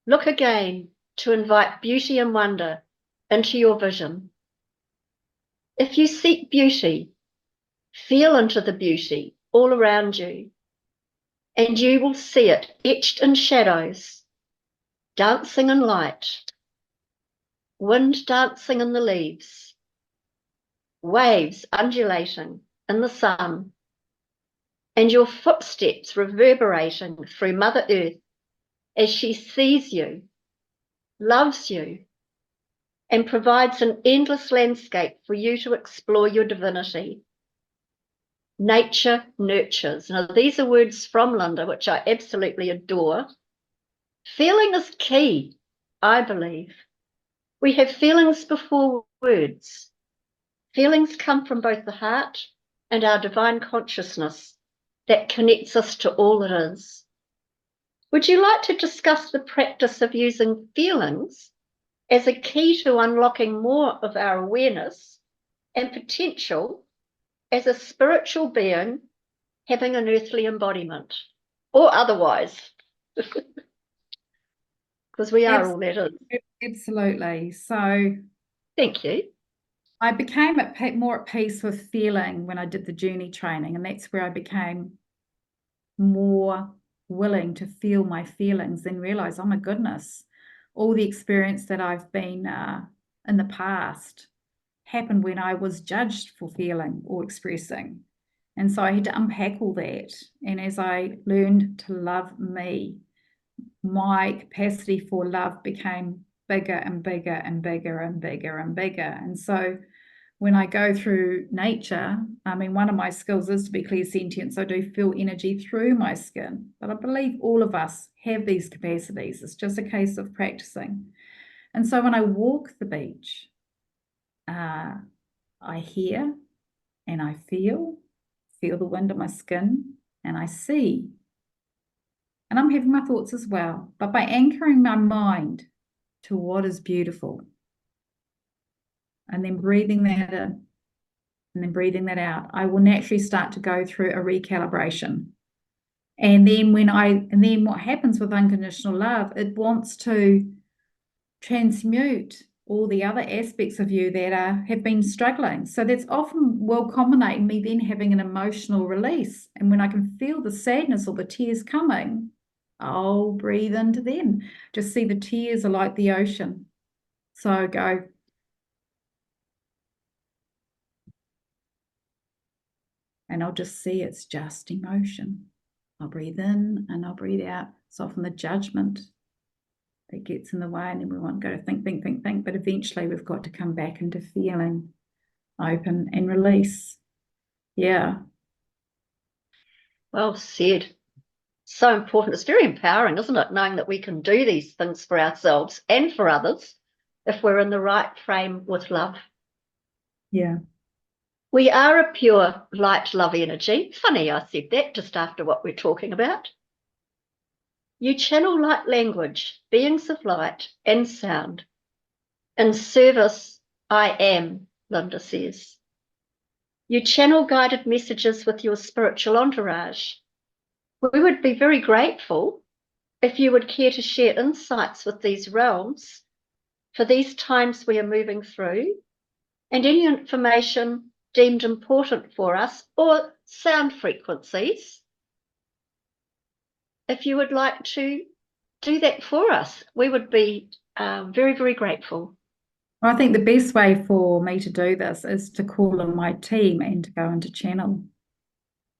Look again to invite beauty and wonder into your vision. If you seek beauty, feel into the beauty all around you, and you will see it etched in shadows, dancing in light, wind dancing in the leaves, waves undulating in the sun, and your footsteps reverberating through Mother Earth as she sees you, loves you, and provides an endless landscape for you to explore your divinity. Nature nurtures. Now, these are words from Linda, which I absolutely adore. Feeling is key, I believe. We have feelings before words. Feelings come from both the heart and our divine consciousness that connects us to all that is. Would you like to discuss the practice of using feelings as a key to unlocking more of our awareness and potential as a spiritual being having an earthly embodiment, or otherwise? Because we are all that is. Absolutely. So thank you. I became more at peace with feeling when I did the journey training, and that's where I became more willing to feel my feelings and realize, oh my goodness, all the experience that I've been in the past happened when I was judged for feeling or expressing. And so I had to unpack all that. And as I learned to love me, my capacity for love became bigger and bigger and bigger and bigger and bigger. And so when I go through nature, I mean, one of my skills is to be clairsentient, so I do feel energy through my skin. But I believe all of us have these capacities. It's just a case of practicing. And so when I walk the beach, I hear and I feel the wind on my skin, and I see. And I'm having my thoughts as well. But by anchoring my mind to what is beautiful, and then breathing that in, and then breathing that out, I will naturally start to go through a recalibration. And then what happens with unconditional love, it wants to transmute all the other aspects of you that have been struggling. So that's often will culminate in me then having an emotional release. And when I can feel the sadness or the tears coming, I'll breathe into them. Just see the tears are like the ocean. So go. And I'll just see it's just emotion. I'll breathe in and I'll breathe out. It's often the judgment that gets in the way, and then we want to go to think. But eventually we've got to come back into feeling. open, and release. Yeah. Well said. So important. It's very empowering, isn't it? Knowing that we can do these things for ourselves and for others if we're in the right frame with love. Yeah. We are a pure light love energy. Funny, I said that just after what we're talking about. You channel light language, beings of light and sound. In service, I am, Linda says. You channel guided messages with your spiritual entourage. We would be very grateful if you would care to share insights with these realms for these times we are moving through, and any information deemed important for us or sound frequencies. If you would like to do that for us, we would be very, very grateful. I think the best way for me to do this is to call on my team and to go into channel.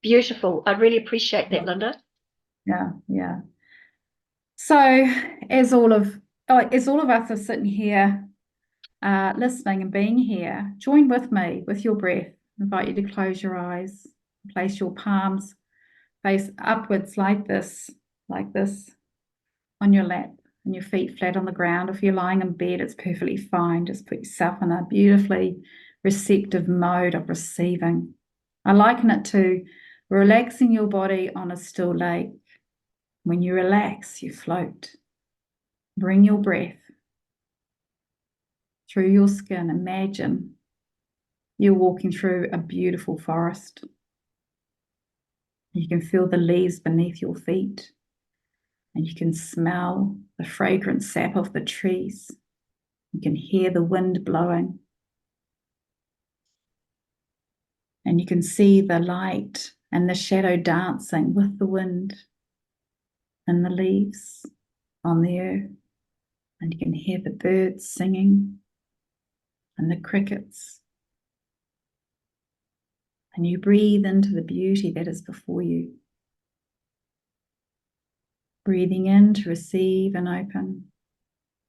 Beautiful. I really appreciate that, Linda. Yeah, yeah. So as all of us are sitting here listening and being here, join with me with your breath. I invite you to close your eyes, place your palms face upwards like this on your lap, and your feet flat on the ground. If you're lying in bed, it's perfectly fine. Just put yourself in a beautifully receptive mode of receiving. I liken it to relaxing your body on a still lake. When you relax, you float. Bring your breath through your skin. Imagine you're walking through a beautiful forest. You can feel the leaves beneath your feet, and you can smell the fragrant sap of the trees. You can hear the wind blowing, and you can see the light and the shadow dancing with the wind and the leaves on the earth. And you can hear the birds singing and the crickets. And you breathe into the beauty that is before you. Breathing in to receive and open.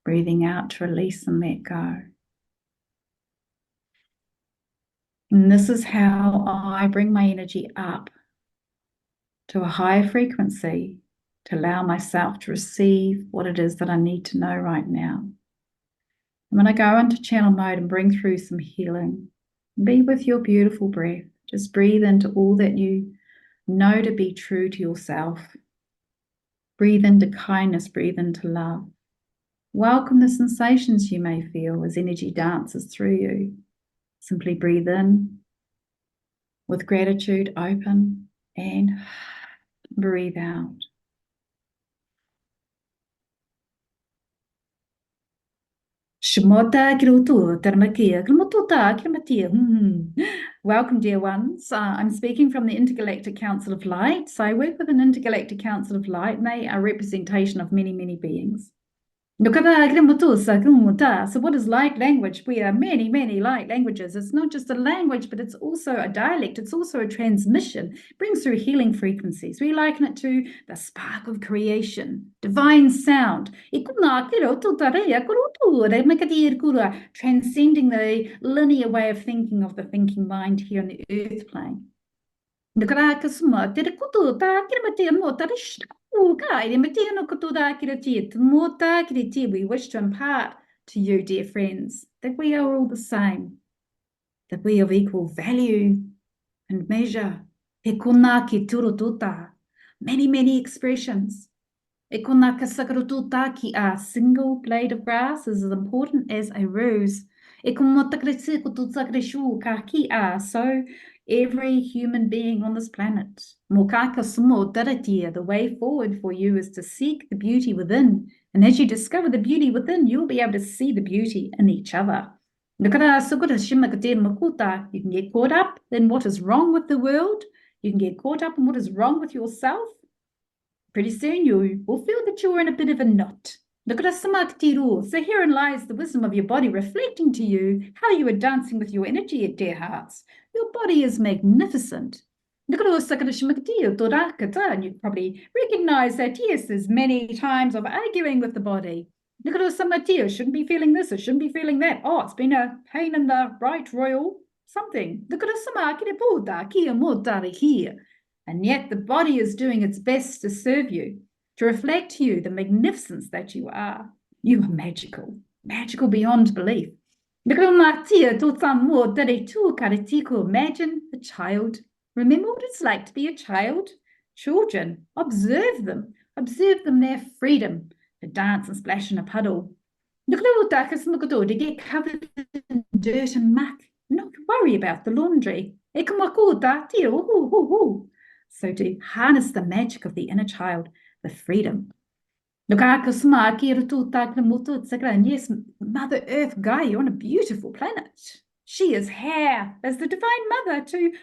Breathing out to release and let go. And this is how I bring my energy up to a higher frequency to allow myself to receive what it is that I need to know right now. And when I go into channel mode and bring through some healing, be with your beautiful breath. Just breathe into all that you know to be true to yourself. Breathe into kindness, breathe into love. Welcome the sensations you may feel as energy dances through you. Simply breathe in with gratitude, open, and breathe out. Welcome, dear ones. I'm speaking from the Intergalactic Council of Light. So I work with an Intergalactic Council of Light, and they are a representation of many, many beings. So what is light language? We are many, many light languages. It's not just a language, but it's also a dialect. It's also a transmission. It brings through healing frequencies. We liken it to the spark of creation, divine sound. Transcending the linear way of thinking of the thinking mind here on the earth plane. We wish to impart to you, dear friends, that we are all the same, that we are of equal value and measure. Many, many expressions. A single blade of grass is as important as a rose. So every human being on this planet. The way forward for you is to seek the beauty within. And as you discover the beauty within, you'll be able to see the beauty in each other. You can get caught up in what is wrong with the world. You can get caught up in what is wrong with yourself. Pretty soon you will feel that you're in a bit of a knot. So herein lies the wisdom of your body reflecting to you how you are dancing with your energy, dear hearts. Your body is magnificent. And you probably recognize that, yes, there's many times of arguing with the body. Shouldn't be feeling this, it shouldn't be feeling that. Oh, it's been a pain in the right royal. something. And yet the body is doing its best to serve you, to reflect to you the magnificence that you are. You are magical, magical beyond belief. Imagine a child. Remember what it's like to be a child? Children, observe them their freedom to dance and splash in a puddle. To get covered in dirt and muck, not worry about the laundry. So to harness the magic of the inner child, the freedom. Yes, Mother Earth Gaia, you're on a beautiful planet. She is here as the Divine Mother to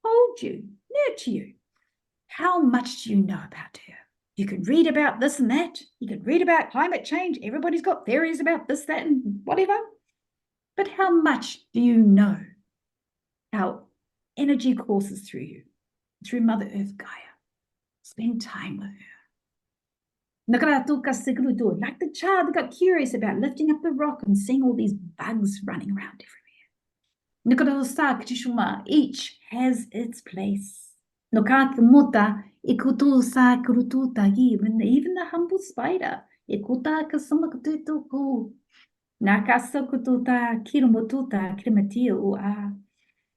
hold you, nurture you. How much do you know about her? You can read about this and that. You can read about climate change. Everybody's got theories about this, that, and whatever. But how much do you know how energy courses through you, through Mother Earth Gaia? Spend time with her. Like the child that got curious about lifting up the rock and seeing all these bugs running around everywhere. Each has its place. Even the humble spider.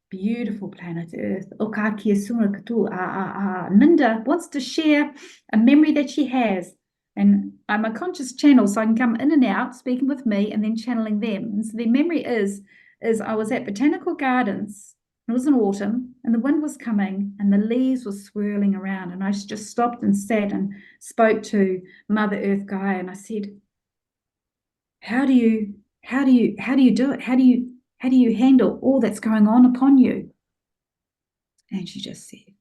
Beautiful planet Earth. Linda wants to share a memory that she has. And I'm a conscious channel, so I can come in and out, speaking with me and then channeling them. And so their memory is I was at Botanical Gardens. It was in autumn, and the wind was coming, and the leaves were swirling around. And I just stopped and sat and spoke to Mother Earth Gaia, and I said, how do you do it? How do you handle all that's going on upon you? And she just said,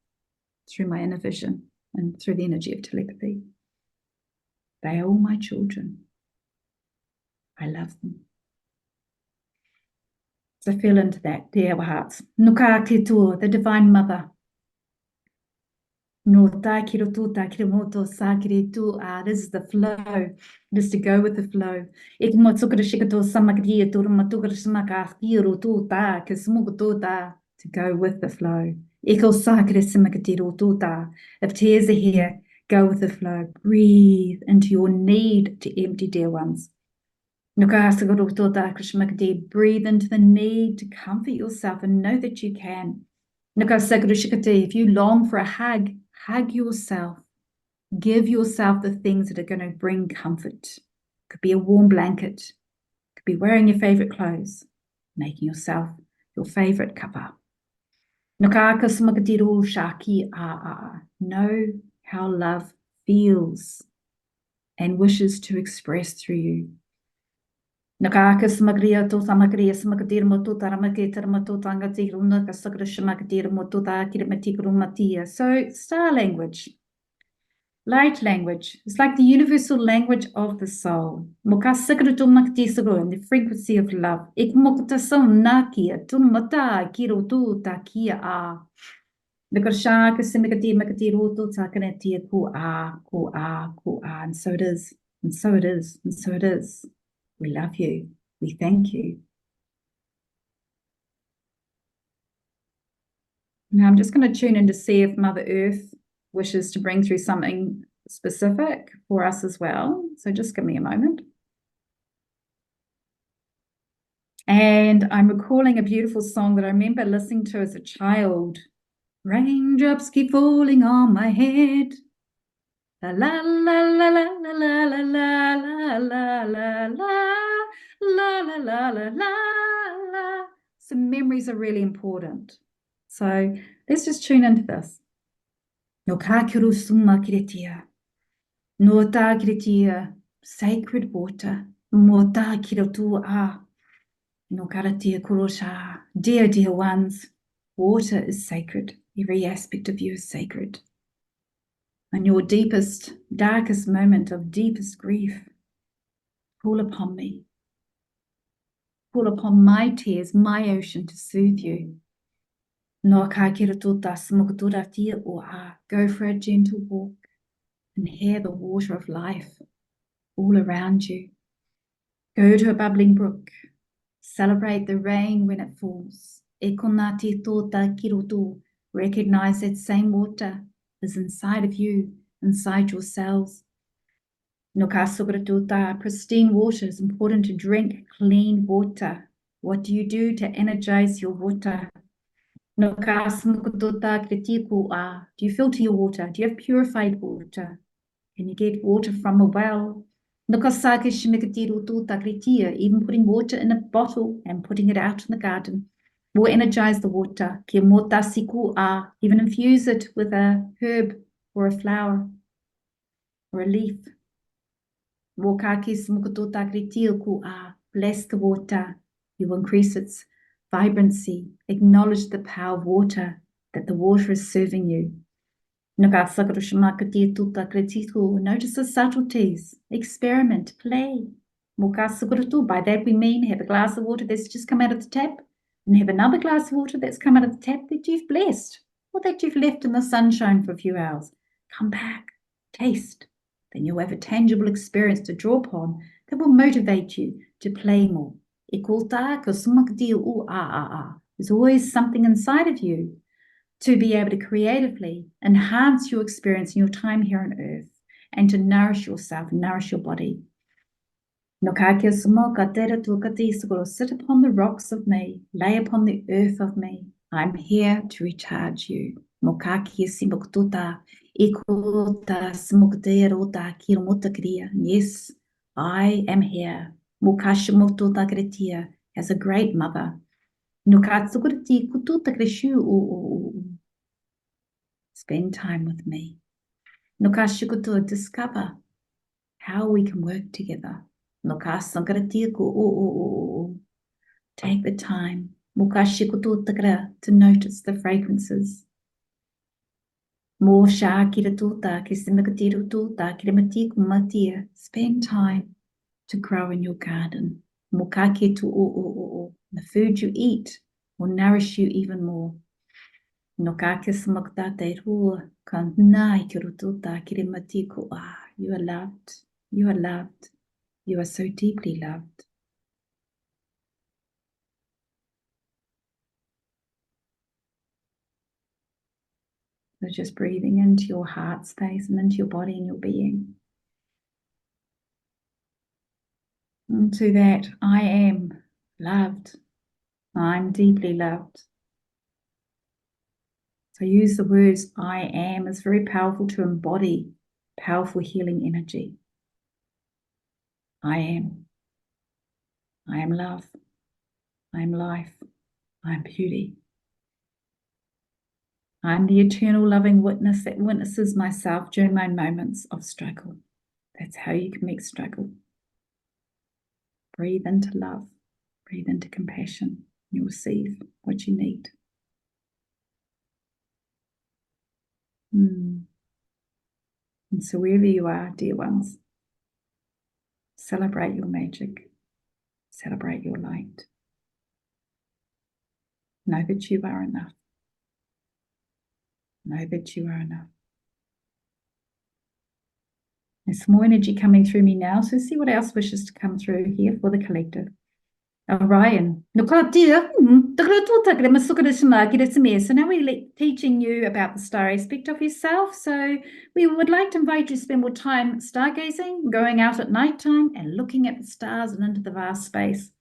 through my inner vision and through the energy of telepathy, they are all my children. I love them. So feel into that, dear hearts. Nuka Kitu, the Divine Mother. No takiro tu takimoto sakiri tu. This is the flow. This is to go with the flow. To go with the flow. If tears are here, go with the flow. Breathe into your need to empty, dear ones. Breathe into the need to comfort yourself and know that you can. If you long for a hug, hug yourself. Give yourself the things that are going to bring comfort. Could be a warm blanket. Could be wearing your favorite clothes. Making yourself your favorite cuppa. Know how love feels and wishes to express through you. So star language, light language, is like the universal language of the soul. And the frequency of love. And so it is, and so it is, and so it is. We love you. We thank you. Now I'm just going to tune in to see if Mother Earth wishes to bring through something specific for us as well. So just give me a moment. And I'm recalling a beautiful song that I remember listening to as a child. Raindrops keep falling on my head. La la la la la la la la la la la la la la. So memories are really important. So let's just tune into this. No kakiru summa kiritia. No ta kiritia. Sacred water. Mo ta kirotu a. No karatia kurosha. Dear, dear ones, water is sacred. Every aspect of you is sacred. In your deepest, darkest moment of deepest grief, call upon me. Call upon my tears, my ocean to soothe you. Go for a gentle walk and hear the water of life all around you. Go to a bubbling brook. Celebrate the rain when it falls. E kona te tōta kiroto. Recognize that same water is inside of you, inside your cells. No ka sukratota, pristine water is important to drink clean water. What do you do to energize your water? No ka smukatota kritiku a. Do you filter your water? Do you have purified water? Can you get water from a well? No ka sake shimikatiru tota kritia, even putting water in a bottle and putting it out in the garden will energize the water. Kia mota siku a, even infuse it with a herb or a flower or a leaf. Bless the water. You will increase its vibrancy. Acknowledge the power of water, that the water is serving you. Notice the subtleties. Experiment, play. By that we mean have a glass of water that's just come out of the tap and have another glass of water that's come out of the tap that you've blessed or that you've left in the sunshine for a few hours. Come back, taste. Then you'll have a tangible experience to draw upon that will motivate you to play more. There's always something inside of you to be able to creatively enhance your experience in your time here on earth and to nourish yourself and nourish your body. Sit upon the rocks of me, lay upon the earth of me. I'm here to recharge you. Yes, I am here. As a great mother. Spend time with me. Discover how we can work together. Take the time to notice the fragrances. Spend time to grow in your garden. The food you eat will nourish you even more. You are loved. You are loved. You are so deeply loved. So just breathing into your heart space and into your body and your being. Into that I am loved. I'm deeply loved. So use the words I am. It's very powerful to embody powerful healing energy. I am. I am love. I am life. I am beauty. I'm the eternal loving witness that witnesses myself during my moments of struggle. That's how you can make struggle. Breathe into love. Breathe into compassion. You'll receive what you need. And so wherever you are, dear ones, celebrate your magic. Celebrate your light. Know that you are enough. Know that you are enough. There's more energy coming through me now, so see what else wishes to come through here for the collective. Orion. So now we're teaching you about the star aspect of yourself. So we would like to invite you to spend more time stargazing, going out at nighttime and looking at the stars and into the vast space.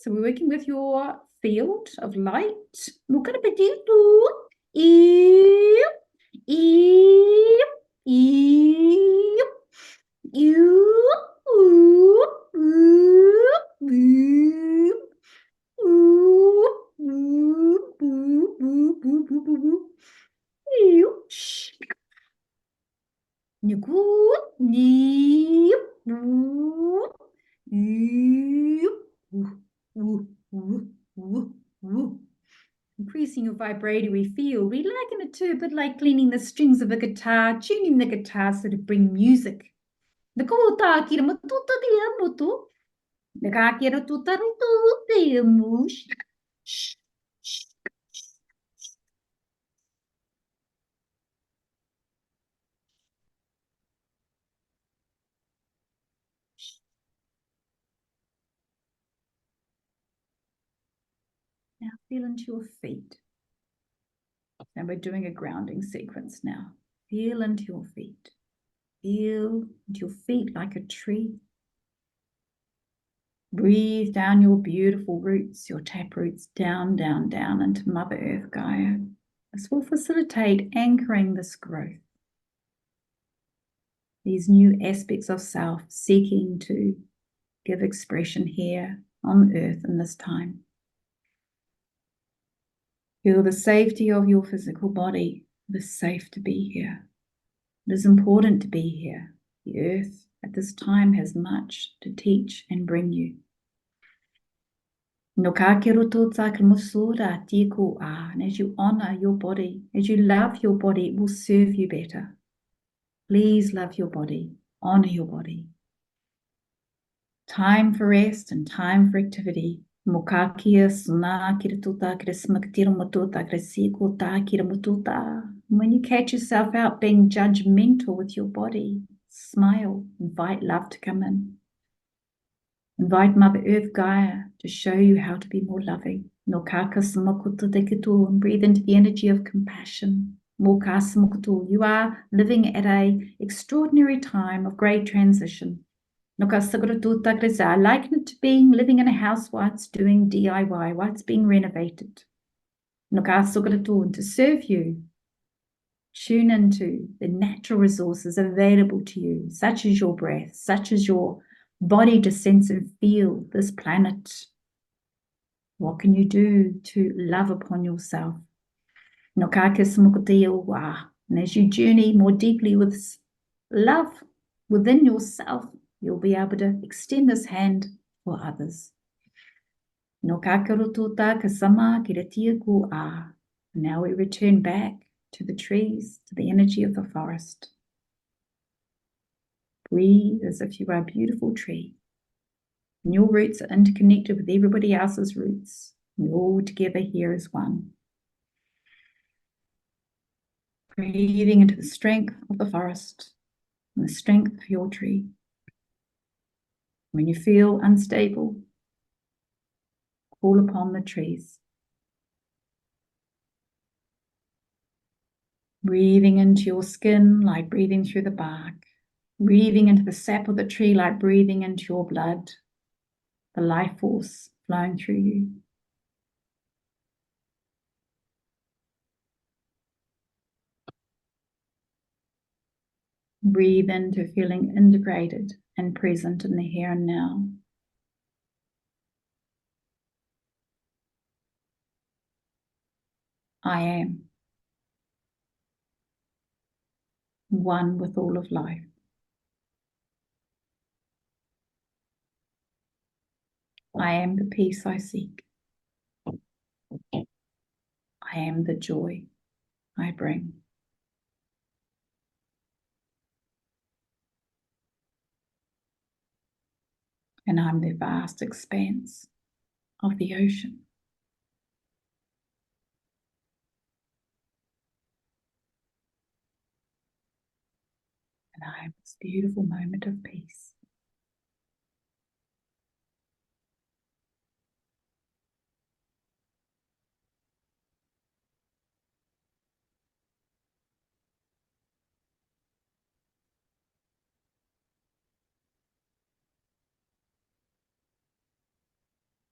So we're working with your field of light. Increasing your vibratory field. We liken it to a bit like cleaning the strings of a guitar, tuning the guitar so to bring music. Now feel into your feet. And we're doing a grounding sequence now. Feel into your feet. Feel into your feet like a tree. Breathe down your beautiful roots, your tap roots, down, down, down into Mother Earth Gaia. This will facilitate anchoring this growth. These new aspects of self seeking to give expression here on Earth in this time. Feel the safety of your physical body. It is safe to be here. It is important to be here. The Earth at this time has much to teach and bring you. And as you honor your body, as you love your body, it will serve you better. Please love your body, honor your body. Time for rest and time for activity. When you catch yourself out being judgmental with your body, smile, invite love to come in. Invite Mother Earth Gaia to show you how to be more loving. And breathe into the energy of compassion. You are living at an extraordinary time of great transition. I liken it to living in a house while it's doing DIY, while it's being renovated. And to serve you, tune into the natural resources available to you, such as your breath, such as your body to sense and feel this planet. What can you do to love upon yourself? And as you journey more deeply with love within yourself, you'll be able to extend this hand for others. Now we return back to the trees, to the energy of the forest. Breathe as if you are a beautiful tree. And your roots are interconnected with everybody else's roots. And you're all together here as one. Breathing into the strength of the forest and the strength of your tree. When you feel unstable, call upon the trees. Breathing into your skin like breathing through the bark. Breathing into the sap of the tree like breathing into your blood. The life force flowing through you. Breathe into feeling integrated and present in the here and now. I am one with all of life. I am the peace I seek. I am the joy I bring. And I'm the vast expanse of the ocean. And I am this beautiful moment of peace.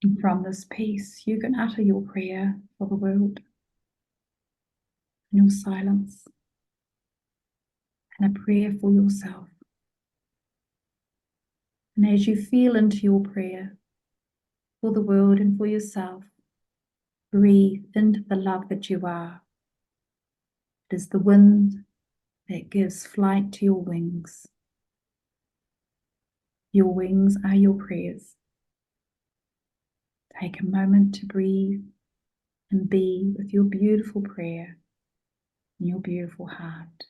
And from this peace, you can utter your prayer for the world in your silence and a prayer for yourself. And as you feel into your prayer for the world and for yourself, breathe into the love that you are. It is the wind that gives flight to your wings. Your wings are your prayers. Take a moment to breathe and be with your beautiful prayer in your beautiful heart.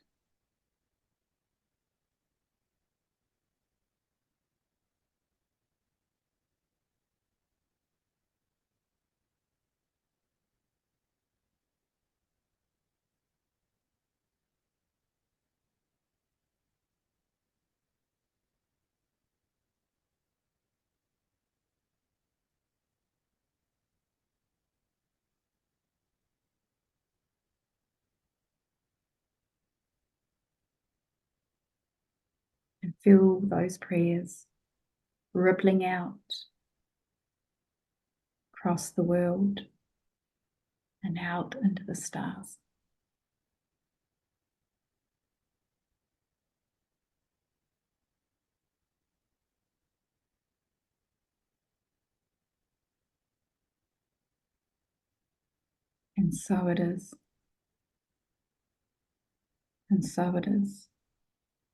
Feel those prayers rippling out across the world and out into the stars. And so it is. And so it is.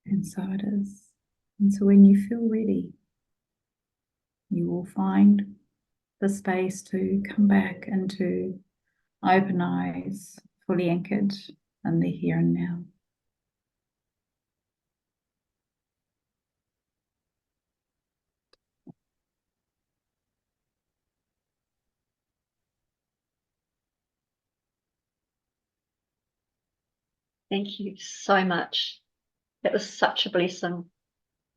And so it is. And so when you feel ready, you will find the space to come back into open eyes, fully anchored in the here and now. Thank you so much. That was such a blessing.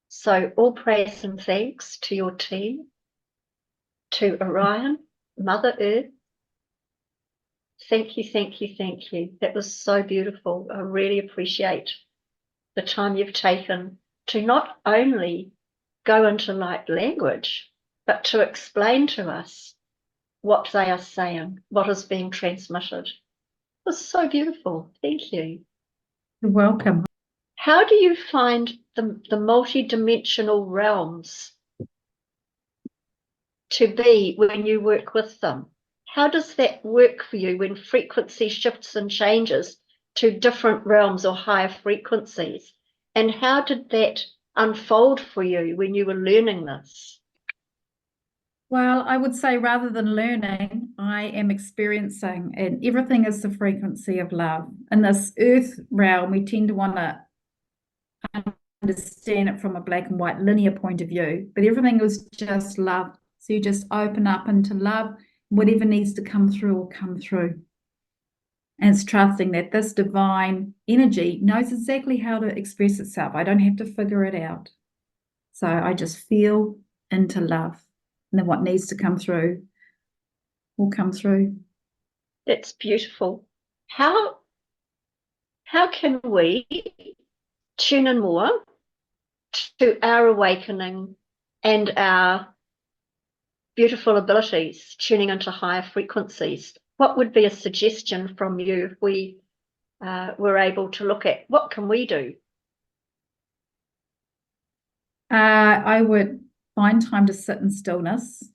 So all praise and thanks to your team, to Orion, Mother Earth. Thank you, thank you, thank you. That was so beautiful. I really appreciate the time you've taken to not only go into light language, but to explain to us what they are saying, what is being transmitted. It was so beautiful. Thank you. You're welcome. How do you find the multi-dimensional realms to be when you work with them? How does that work for you when frequency shifts and changes to different realms or higher frequencies? And how did that unfold for you when you were learning this? Well, I would say rather than learning, I am experiencing, and everything is the frequency of love. In this earth realm, we tend to want to understand it from a black and white linear point of view, but everything is just love. So you just open up into love, whatever needs to come through will come through. And it's trusting that this divine energy knows exactly how to express itself. I don't have to figure it out. So I just feel into love. And then what needs to come through will come through. That's beautiful. How can we tune in more to our awakening and our beautiful abilities, tuning into higher frequencies? What would be a suggestion from you if we were able to look at what can we do? I would find time to sit in stillness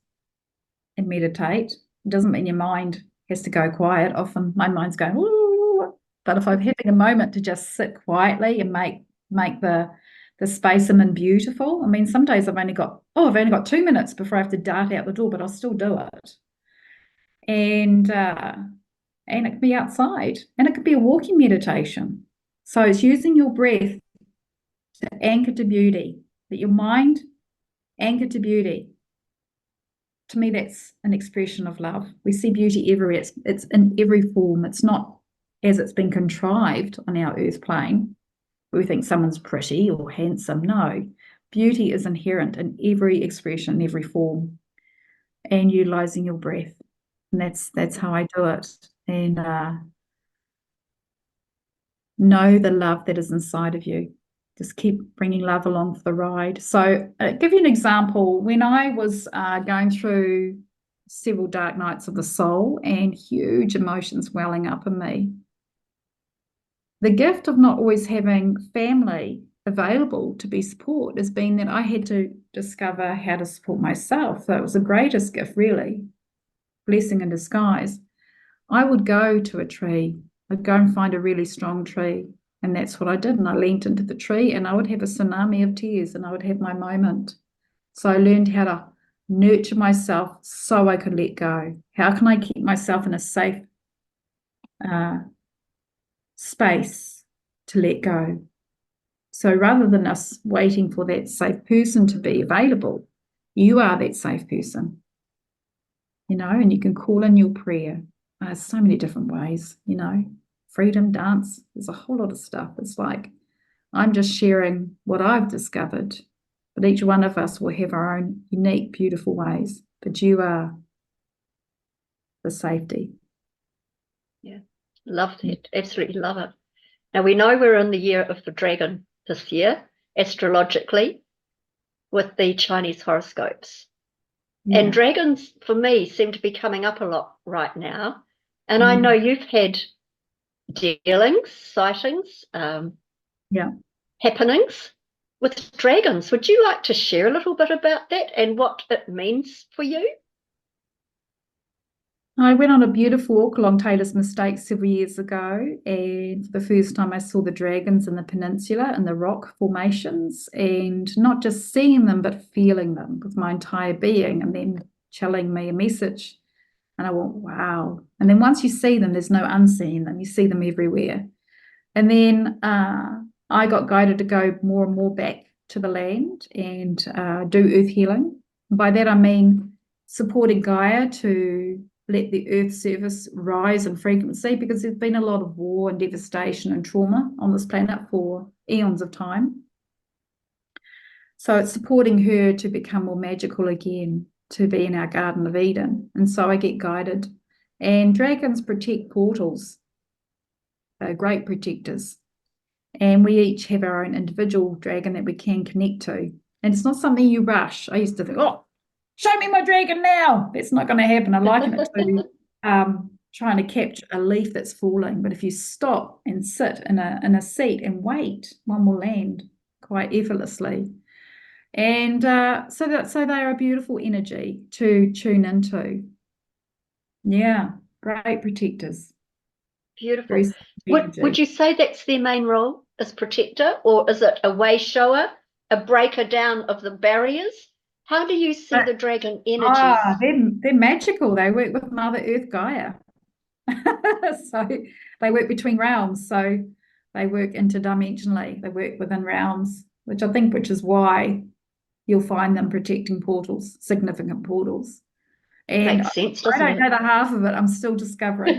and meditate. It doesn't mean your mind has to go quiet. Often my mind's going, ooh, but if I'm having a moment to just sit quietly and make the space I'm in beautiful. I mean, some days I've only got 2 minutes before I have to dart out the door, but I'll still do it. And it could be outside, and it could be a walking meditation. So it's using your breath to anchor to beauty, that your mind anchor to beauty. To me, that's an expression of love. We see beauty everywhere. It's in every form. It's not as it's been contrived on our earth plane, where we think someone's pretty or handsome. No, beauty is inherent in every expression, every form, and utilizing your breath. And that's how I do it. And know the love that is inside of you. Just keep bringing love along for the ride. So give you an example. When I was going through several dark nights of the soul and huge emotions welling up in me, the gift of not always having family available to be support has been that I had to discover how to support myself. So it was the greatest gift, really, blessing in disguise. I would go to a tree. I'd go and find a really strong tree. And that's what I did. And I leaned into the tree and I would have a tsunami of tears and I would have my moment. So I learned how to nurture myself so I could let go. How can I keep myself in a safe space to let go? So rather than us waiting for that safe person to be available, you are that safe person, and you can call in your prayer. So many different ways, freedom, dance, there's a whole lot of stuff. It's like, I'm just sharing what I've discovered, but each one of us will have our own unique, beautiful ways, but you are the safety. Yeah, love that. Absolutely love it. Now, we know we're in the year of the dragon this year, astrologically with the Chinese horoscopes. Yeah. And dragons, for me, seem to be coming up a lot right now. And I know you've had dealings, sightings, Yeah. happenings with dragons. Would you like to share a little bit about that and what it means for you? I went on a beautiful walk along Taylor's Mistake several years ago, and for the first time I saw the dragons in the peninsula and the rock formations, and not just seeing them, but feeling them with my entire being, and then telling me a message. And I went, wow. And then once you see them, there's no unseeing them. You see them everywhere. And then I got guided to go more and more back to the land and do earth healing. By that I mean supporting Gaia to let the earth surface rise in frequency, because there's been a lot of war and devastation and trauma on this planet for eons of time. So it's supporting her to become more magical again, to be in our Garden of Eden. And so I get guided. And dragons protect portals. They're great protectors. And we each have our own individual dragon that we can connect to. And it's not something you rush. I used to think, oh, show me my dragon now. That's not going to happen. I liken it to trying to capture a leaf that's falling. But if you stop and sit in a seat and wait, one will land quite effortlessly. And so they are a beautiful energy to tune into. Yeah, great protectors. Beautiful. Would Energy. you say that's their main role as protector, or is it a way shower, a breaker down of the barriers? How do you see the dragon energies? They're magical. They work with Mother Earth Gaia. So they work between realms. So they work interdimensionally. They work within realms, which is why you'll find them protecting portals, significant portals. And Makes sense, I doesn't don't know the half of it. I'm still discovering.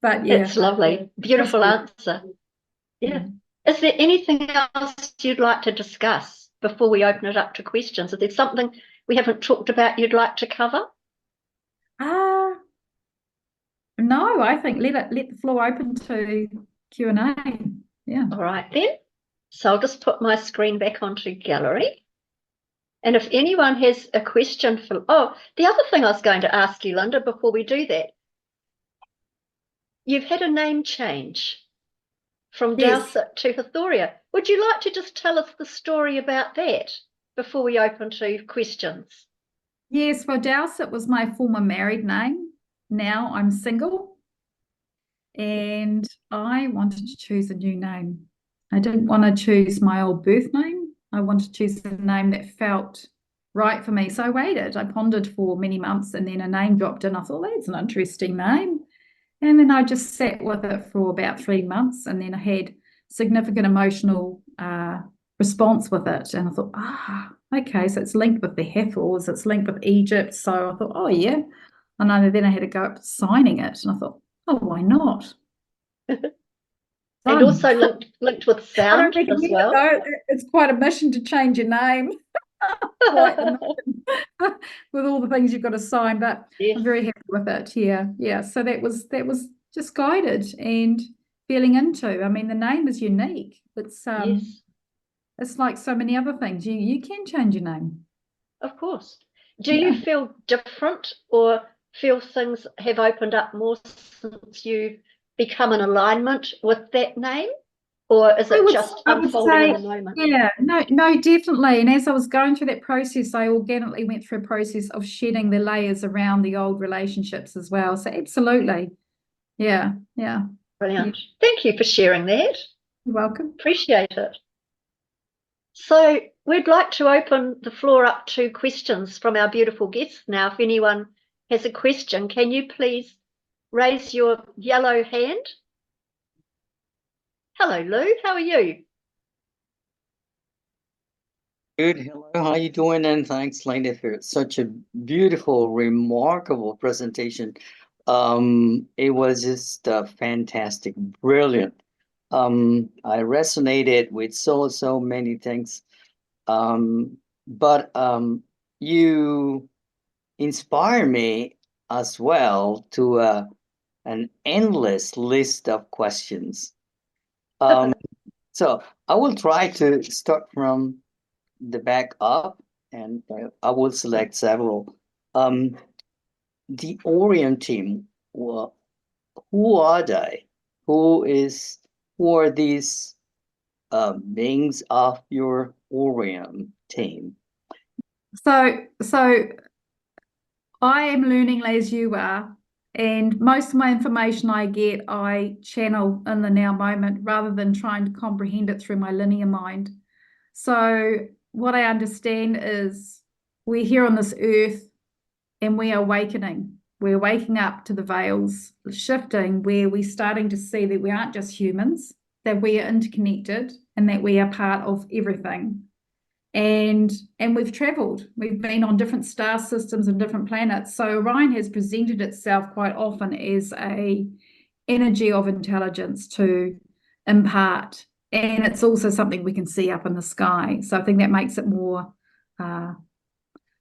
But yeah. It's lovely. Beautiful answer. Yeah. Is there anything else you'd like to discuss before we open it up to questions? Is there something we haven't talked about you'd like to cover? No, I think let the floor open to Q&A. Yeah. All right then. So I'll just put my screen back onto gallery. And if anyone has a question for, the other thing I was going to ask you, Linda, before we do that, you've had a name change from Yes. Dowsett to Hathoria. Would you like to just tell us the story about that before we open to questions? Yes, well, Dowsett was my former married name. Now I'm single, and I wanted to choose a new name. I didn't want to choose my old birth name. I wanted to choose a name that felt right for me. So I waited. I pondered for many months, and then a name dropped in. I thought, that's an interesting name. And then I just sat with it for about 3 months, and then I had significant emotional response with it. And I thought, okay, so it's linked with the Hathors, it's linked with Egypt. So I thought, oh, yeah. And then I had to go up signing it. And I thought, oh, why not? And also linked with I don't sound as recommend well. it, though. It's quite a mission to change your name. Quite the mission with all the things you've got to sign, but Yes. I'm very happy with it. Yeah. So that was just guided and feeling into. I mean, the name is unique. It's Yes, it's like so many other things. You can change your name. of course. Do Yeah. you feel different or feel things have opened up more since you've become in alignment with that name? Or is it just I would unfolding say, in the moment? yeah, no, definitely. And as I was going through that process, I organically went through a process of shedding the layers around the old relationships as well. So absolutely. Yeah. Brilliant. Thank you for sharing that. You're welcome. Appreciate it. So we'd like to open the floor up to questions from our beautiful guests now. If anyone has a question, can you please raise your yellow hand? Hello, Lou. How are you? Good. Hello. How you doing? And thanks, Linda, for such a beautiful, remarkable presentation. It was just fantastic, brilliant. I resonated with so many things. But you inspire me as well to an endless list of questions. So I will try to start from the back up, and I will select several. The Orion team, well, who are they? Who are these beings of your Orion team? So I am learning as you are, and most of my information I get, I channel in the now moment rather than trying to comprehend it through my linear mind. So what I understand is we're here on this earth and we are awakening. We're waking up to the veils shifting, where we're starting to see that we aren't just humans, that we are interconnected and that we are part of everything. And we've traveled. We've been on different star systems and different planets. So Orion has presented itself quite often as a energy of intelligence to impart. And it's also something we can see up in the sky. So I think that makes it more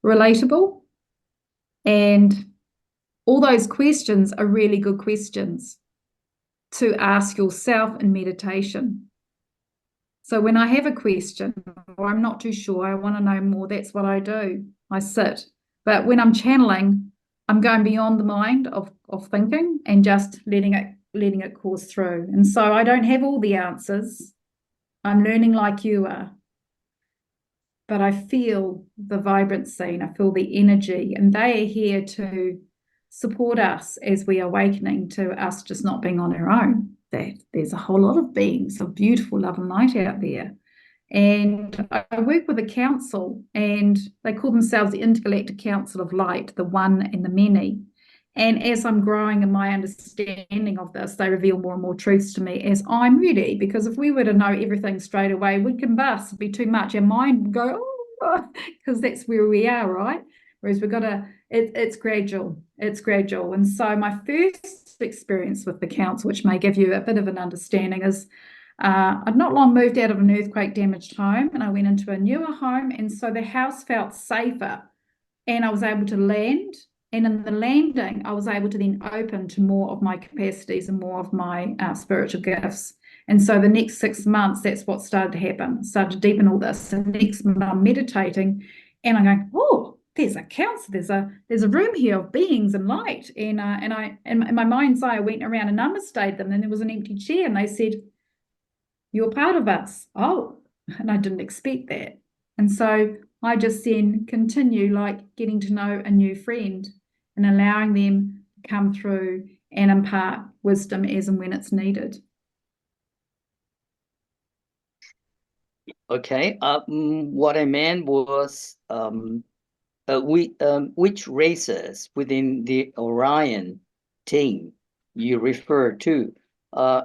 relatable. And all those questions are really good questions to ask yourself in meditation. So when I have a question or I'm not too sure, I want to know more, that's what I do. I sit. But when I'm channeling, I'm going beyond the mind of thinking and just letting it course through. And so I don't have all the answers. I'm learning like you are. But I feel the vibrancy and I feel the energy, and they are here to support us as we are awakening to us just not being on our own. That there's a whole lot of beings of beautiful love and light out there. And I work with a council, and they call themselves the Intergalactic Council of Light, the one and the many. And as I'm growing in my understanding of this, they reveal more and more truths to me as I'm ready. Because if we were to know everything straight away, we'd combust, it'd be too much. Our mind would go, oh, because that's where we are, right? Whereas we've got to, it's gradual. It's gradual. And so my first experience with the council, which may give you a bit of an understanding, is I'd not long moved out of an earthquake damaged home, and I went into a newer home. And so the house felt safer, and I was able to land. And in the landing, I was able to then open to more of my capacities and more of my spiritual gifts. And so the next 6 months, that's what started to happen. I started to deepen all this. And next month, I'm meditating, and I'm going, oh, there's a council. There's a room here of beings and light. And in my mind's eye, I went around and namaste'd them. And there was an empty chair, and they said, "You're part of us." Oh, and I didn't expect that. And so I just then continue like getting to know a new friend and allowing them to come through and impart wisdom as and when it's needed. Okay. What I meant was which races within the Orion team you refer to?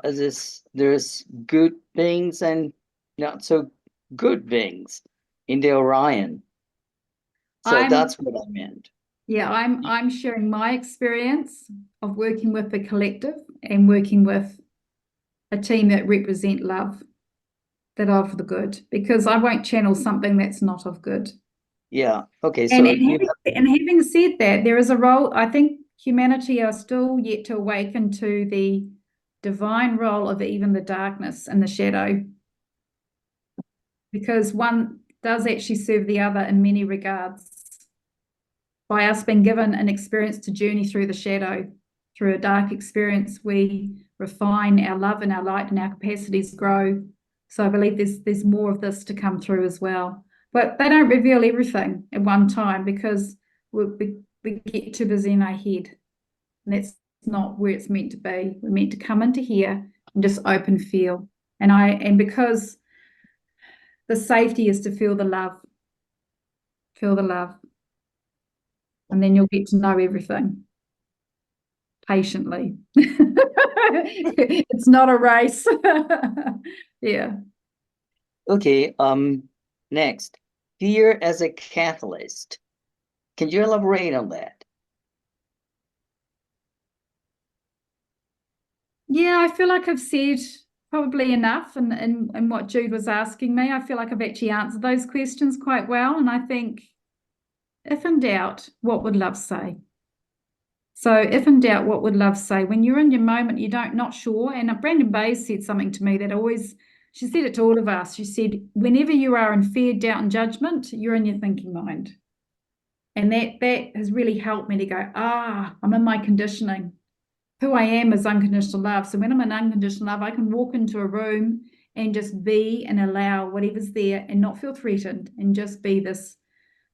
There's good beings and not so good beings in the Orion. So that's what I meant. Yeah, I'm sharing my experience of working with the collective and working with a team that represent love, that are of the good, because I won't channel something that's not of good. Yeah. Okay. And, So having said that, there is a role, I think humanity are still yet to awaken to the divine role of even the darkness and the shadow, because one does actually serve the other in many regards. By us being given an experience to journey through the shadow, through a dark experience, we refine our love and our light, and our capacities grow. So I believe there's more of this to come through as well. But they don't reveal everything at one time, because we get too busy in our head. And that's not where it's meant to be. We're meant to come into here and just open feel. And because the safety is to feel the love. Feel the love. And then you'll get to know everything patiently. It's not a race. Yeah. okay. Next, fear as a catalyst. Can you elaborate on that? Yeah, I feel like I've said probably enough in what Jude was asking me. I feel like I've actually answered those questions quite well. And I think, if in doubt, what would love say? So if in doubt, what would love say? When you're in your moment, you not sure. And Brandon Bay said something to me that always she said it to all of us. She said, whenever you are in fear, doubt, and judgment, you're in your thinking mind. And that has really helped me to go, I'm in my conditioning. Who I am is unconditional love. So when I'm in unconditional love, I can walk into a room and just be and allow whatever's there and not feel threatened and just be this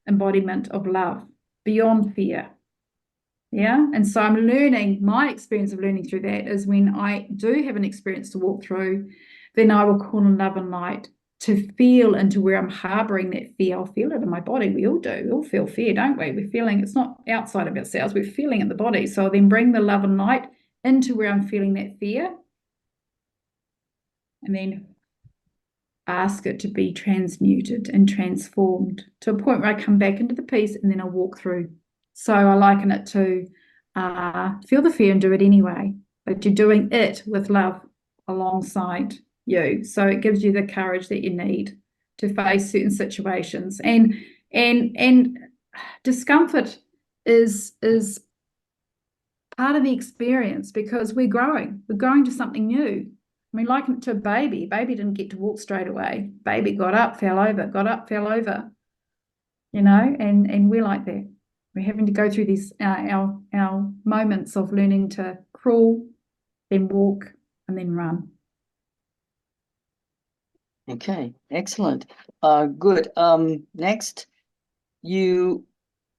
embodiment of love beyond fear. Yeah. And so I'm learning, my experience of learning through that is when I do have an experience to walk through, then I will call on love and light to feel into where I'm harboring that fear. I'll feel it in my body. We all do. We all feel fear, don't we? We're feeling it's not outside of ourselves. We're feeling it in the body. So I'll then bring the love and light into where I'm feeling that fear. And then ask it to be transmuted and transformed to a point where I come back into the peace and then I walk through. So I liken it to feel the fear and do it anyway, but you're doing it with love alongside you. So it gives you the courage that you need to face certain situations. And discomfort is part of the experience because we're growing to something new. I mean, liken it to a baby. Baby didn't get to walk straight away. Baby got up, fell over, got up, fell over. You know, and we're like that. We're having to go through these our moments of learning to crawl, then walk, and then run. Okay, excellent. Good. Next, you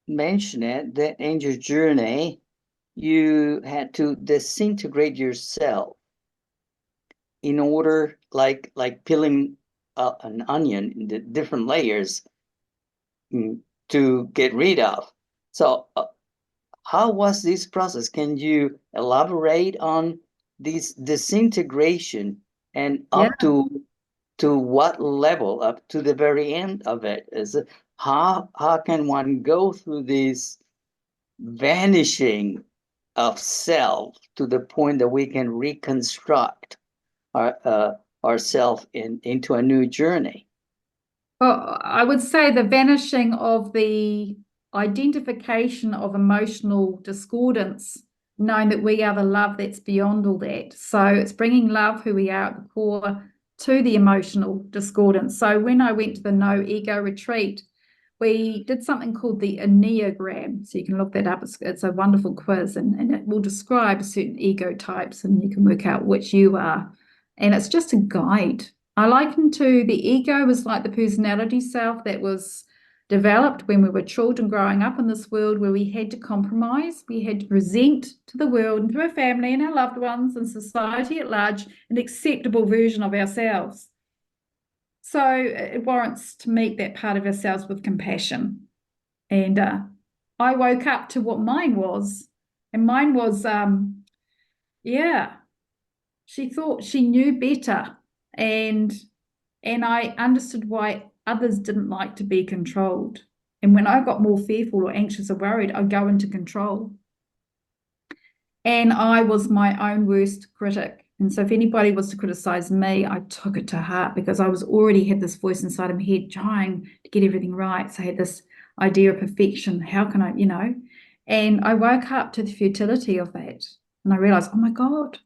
mentioned it that in your journey, you had to disintegrate yourself in order, like peeling an onion in the different layers to get rid of. So how was this process? Can you elaborate on this disintegration and up to what level, up to the very end of it? Is it, how can one go through this vanishing of self to the point that we can reconstruct ourself into a new journey? Well, I would say the vanishing of the identification of emotional discordance, knowing that we are the love that's beyond all that. So it's bringing love, who we are at the core, to the emotional discordance. So when I went to the No Ego retreat, we did something called the Enneagram. So you can look that up. It's a wonderful quiz and it will describe certain ego types and you can work out which you are. And it's just a guide. I liken to the ego was like the personality self that was developed when we were children growing up in this world where we had to compromise, we had to present to the world and to our family and our loved ones and society at large an acceptable version of ourselves. So it warrants to meet that part of ourselves with compassion. And I woke up to what mine was. And mine was, she thought she knew better. And I understood why others didn't like to be controlled. And when I got more fearful or anxious or worried, I'd go into control. And I was my own worst critic. And so if anybody was to criticize me, I took it to heart because I was already had this voice inside of my head trying to get everything right. So I had this idea of perfection. How can I, and I woke up to the futility of that. And I realized, oh my God,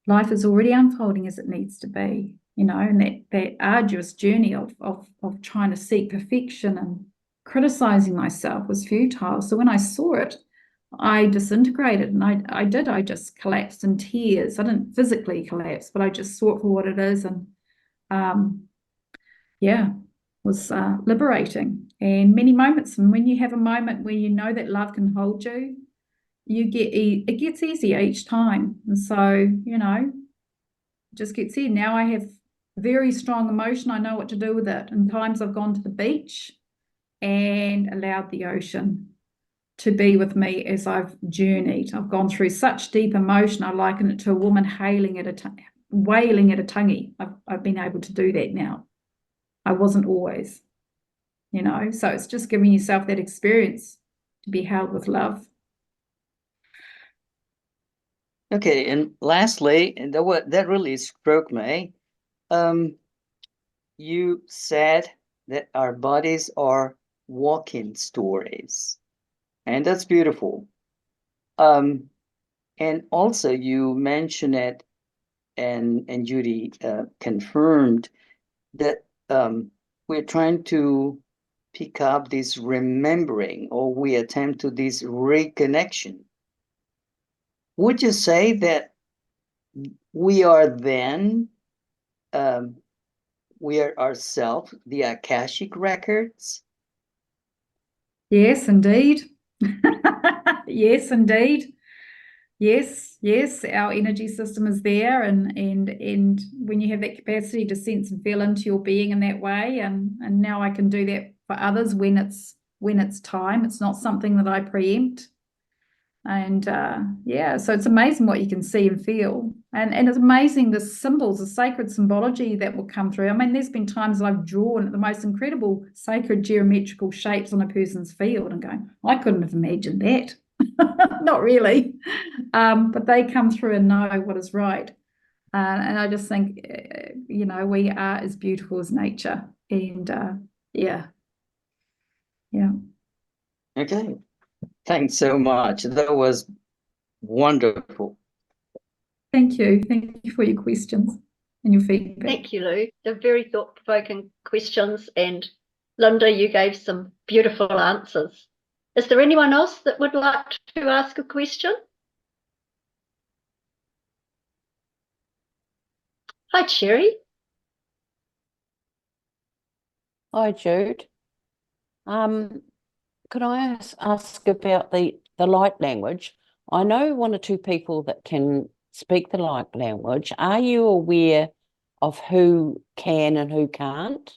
life is already unfolding as it needs to be, and that arduous journey of trying to seek perfection and criticizing myself was futile. So when I saw it, I disintegrated and I just collapsed in tears. I didn't physically collapse, but I just saw it for what it is and was liberating. And many moments, and when you have a moment where you know that love can hold you, it gets easier each time. And so, it just gets easier. Now I have very strong emotion. I know what to do with it. And times I've gone to the beach and allowed the ocean to be with me as I've journeyed. I've gone through such deep emotion. I liken it to a woman wailing at a tonguey. I've been able to do that now. I wasn't always, so it's just giving yourself that experience to be held with love. Okay, and lastly, and that really struck me. You said that our bodies are walking stories, and that's beautiful. And also you mentioned it and Judy confirmed that we're trying to pick up this remembering, or we attempt to this reconnection. Would you say that we are then, we are ourselves the Akashic records? Yes, indeed. Yes, indeed. Yes, yes, our energy system is there, and when you have that capacity to sense and feel into your being in that way, and now I can do that for others when it's time. It's not something that I preempt. And yeah, so it's amazing what you can see and feel. And it's amazing the symbols, the sacred symbology that will come through. I mean, there's been times I've drawn the most incredible sacred geometrical shapes on a person's field and going, I couldn't have imagined that. Not really. But they come through and know what is right. And I just think, we are as beautiful as nature. And yeah. Okay. Thanks so much. That was wonderful. Thank you. Thank you for your questions and your feedback. Thank you, Lou. They're very thought-provoking questions, and Linda, you gave some beautiful answers. Is there anyone else that would like to ask a question? Hi, Cherry. Hi, Jude. Could I ask about the light language? I know one or two people that can speak the light language. Are you aware of who can and who can't?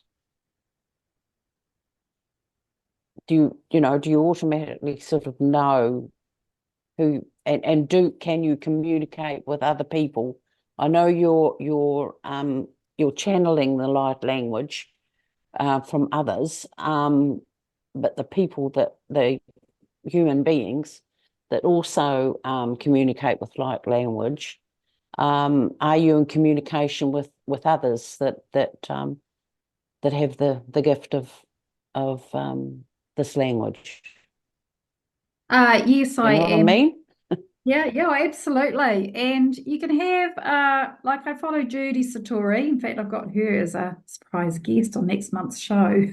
Do you automatically sort of know who and can you communicate with other people? I know you're channeling the light language from others, but the human beings that also communicate with light language, are you in communication with others that have the gift of this language? Yes, I You know what I am. mean? Yeah, absolutely. And you can have, like I follow Judy Satori. In fact, I've got her as a surprise guest on next month's show.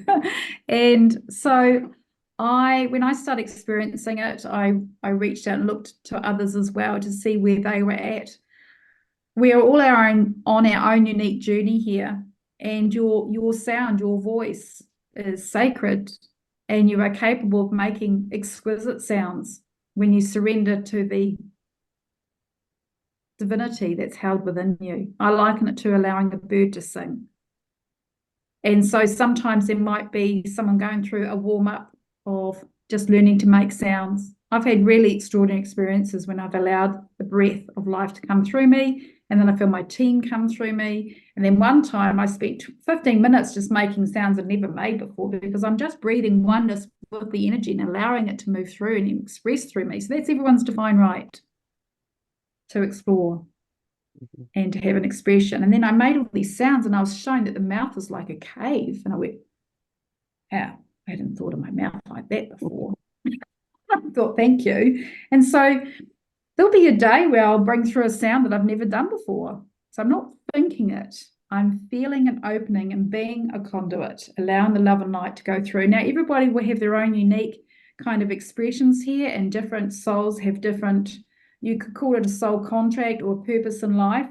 And so when I started experiencing it, I reached out and looked to others as well to see where they were at. We are all on our own unique journey here, and your sound, your voice is sacred, and you are capable of making exquisite sounds when you surrender to the divinity that's held within you. I liken it to allowing a bird to sing. And so sometimes there might be someone going through a warm-up of just learning to make sounds. I've had really extraordinary experiences when I've allowed the breath of life to come through me, and then I feel my team come through me. And then one time I spent 15 minutes just making sounds I'd never made before, because I'm just breathing oneness with the energy and allowing it to move through and express through me. So that's everyone's divine right to explore and to have an expression. And then I made all these sounds, and I was shown that the mouth is like a cave. And I went, wow, I hadn't thought of my mouth like that before. I thought, thank you. And so there'll be a day where I'll bring through a sound that I've never done before. So I'm not thinking it. I'm feeling and opening and being a conduit, allowing the love and light to go through. Now, everybody will have their own unique kind of expressions here, and different souls have different, you could call it a soul contract or a purpose in life.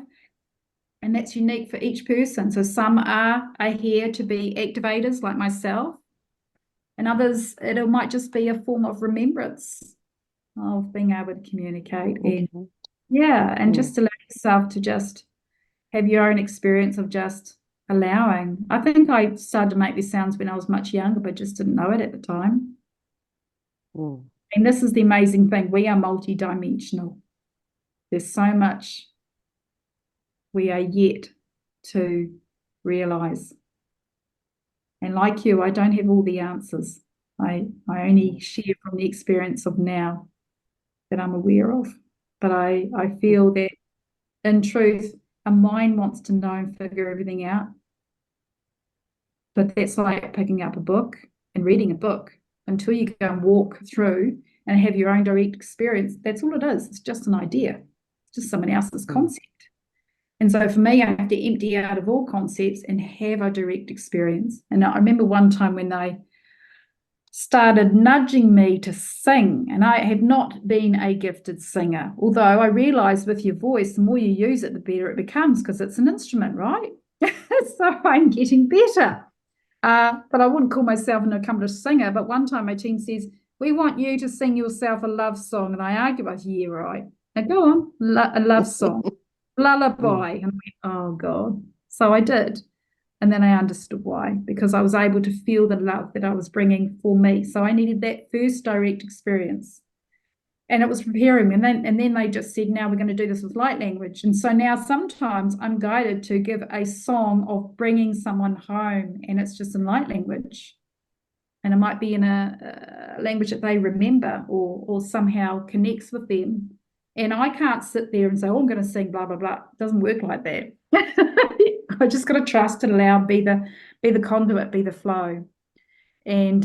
And that's unique for each person. So some are here to be activators like myself, and others, it might just be a form of remembrance of being able to communicate. Okay. And just allow yourself to just have your own experience of just allowing. I think I started to make these sounds when I was much younger, but just didn't know it at the time. And this is the amazing thing. We are multidimensional. There's so much we are yet to realize. And like you, I don't have all the answers. I only share from the experience of now that I'm aware of. But I feel that in truth, a mind wants to know and figure everything out. But that's like picking up a book and reading a book. Until you go and walk through and have your own direct experience, that's all it is. It's just an idea. It's just someone else's concept. And so for me, I have to empty out of all concepts and have a direct experience. And I remember one time when they started nudging me to sing, and I have not been a gifted singer, although I realized with your voice, the more you use it, the better it becomes, because it's an instrument, right? So I'm getting better. But I wouldn't call myself an accomplished singer. But one time my team says, we want you to sing yourself a love song. And I argue, I said, yeah, right. Now go on, a love song, lullaby. And I went, oh God. So I did. And then I understood why, because I was able to feel the love that I was bringing for me. So I needed that first direct experience. And it was preparing me. And then they just said, now we're going to do this with light language. And so now sometimes I'm guided to give a song of bringing someone home, and it's just in light language. And it might be in a language that they remember or somehow connects with them. And I can't sit there and say, oh, I'm going to sing blah, blah, blah. It doesn't work like that. I just got to trust and allow, be the conduit, be the flow. And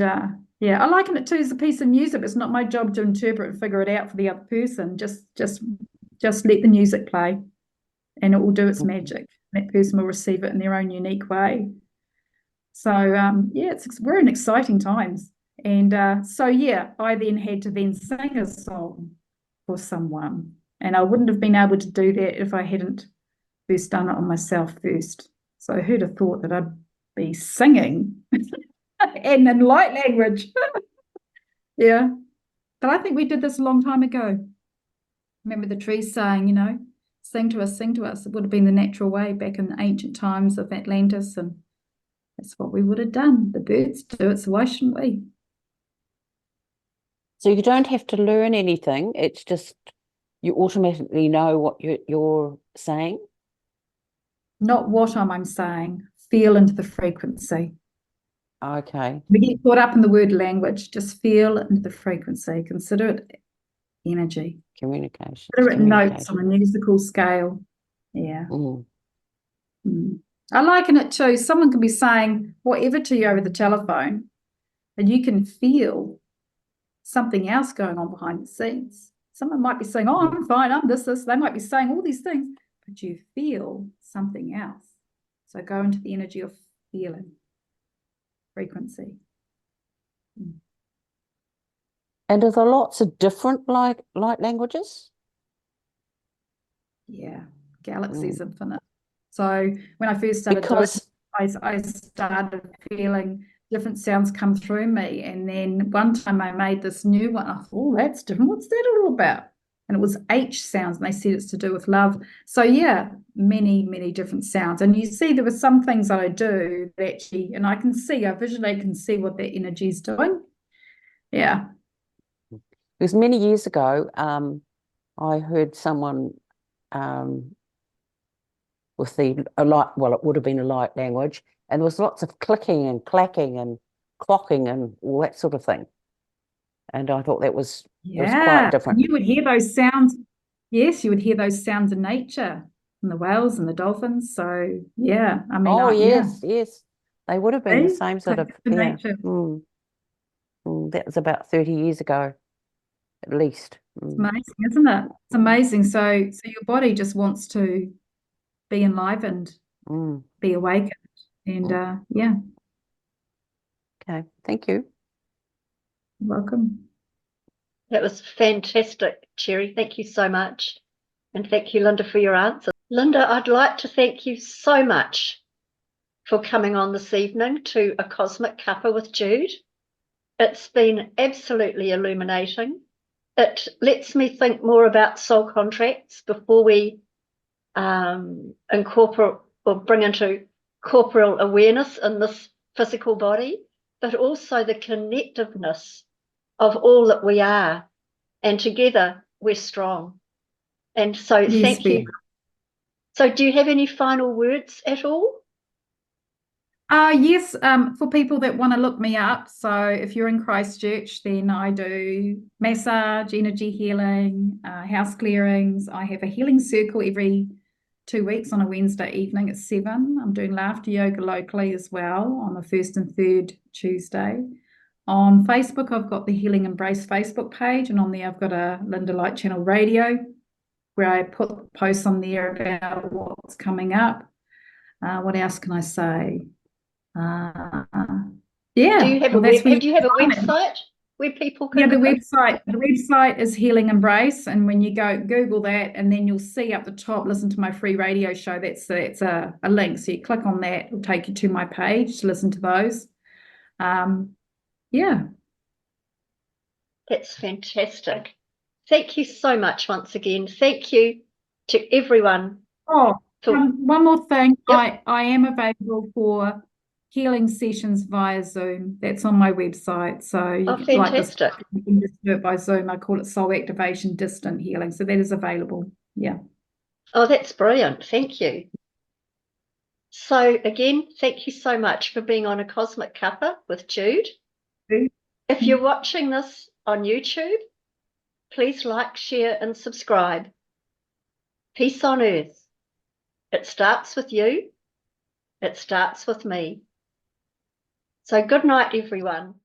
yeah, I liken it to as a piece of music. It's not my job to interpret and figure it out for the other person. Just let the music play, and it will do its magic. That person will receive it in their own unique way. So yeah, we're in exciting times. And so yeah, I then had to then sing a song for someone, and I wouldn't have been able to do that if I hadn't first done it on myself first. So who'd have thought that I'd be singing and in light language? Yeah. But I think we did this a long time ago. Remember the trees saying, sing to us, sing to us. It would have been the natural way back in the ancient times of Atlantis, and that's what we would have done. The birds do it, so why shouldn't we? So you don't have to learn anything. It's just you automatically know what you're saying. Not what I'm saying. Feel into the frequency. Okay. We get caught up in the word language. Just feel into the frequency. Consider it energy. Communication. Consider it notes on a musical scale. Yeah. I liken it to someone can be saying whatever to you over the telephone, and you can feel something else going on behind the scenes. Someone might be saying, oh, I'm fine, I'm this. They might be saying all these things, but you feel something else. So go into the energy of feeling, frequency. And are there lots of different light languages? Yeah, galaxies infinite. So when I first started doing it, I started feeling different sounds come through me. And then one time I made this new one. I thought, oh, that's different. What's that all about? And it was H sounds, and they said it's to do with love. So yeah, many, many different sounds. And you see there were some things that I do that actually, and I visually can see what that energy is doing. Yeah. Because many years ago, I heard someone with it would have been a light language, and there was lots of clicking and clacking and clocking and all that sort of thing. And I thought it was quite different. You would hear those sounds. Yes, you would hear those sounds in nature, and the whales and the dolphins. So yeah, I mean, yes, they would have been the same sort of nature. That was about 30 years ago, at least. It's amazing, isn't it? It's amazing. So your body just wants to be enlivened, be awakened, and yeah. Okay, thank you. You're welcome. That was fantastic, Cherry. Thank you so much. And thank you, Linda, for your answer. Linda, I'd like to thank you so much for coming on this evening to A Cosmic Cuppa with Jude. It's been absolutely illuminating. It lets me think more about soul contracts before we incorporate or bring into corporeal awareness in this physical body, but also the connectiveness of all that we are. And together we're strong. And so thank you. So do you have any final words at all? Yes, for people that want to look me up. So if you're in Christchurch, then I do massage, energy healing, house clearings. I have a healing circle every 2 weeks on a Wednesday evening at 7. I'm doing laughter yoga locally as well on the 1st and 3rd Tuesday. On Facebook, I've got the Healing Embrace Facebook page, and on there I've got a Linda Light Channel Radio. where I put posts on there about what's coming up. What else can I say? Yeah, Do you have well, a that's where do you have a find it. website where people can Yeah, the go? website is Healing Embrace, and when you go Google that, and then you'll see up the top, listen to my free radio show. That's a link. So you click on that, it'll take you to my page to listen to those. Yeah. That's fantastic. Thank you so much once again. Thank you to everyone. Oh, for, one more thing. Yep. I am available for healing sessions via Zoom. That's on my website. So you Oh, can, like this, fantastic. you can just do it by Zoom. I call it soul activation distant healing. So that is available. Yeah. Oh, that's brilliant. Thank you. So again, thank you so much for being on A Cosmic Cuppa with Jude. If you're watching this on YouTube, please like, share, and subscribe. Peace on earth. It starts with you. It starts with me. So good night, everyone.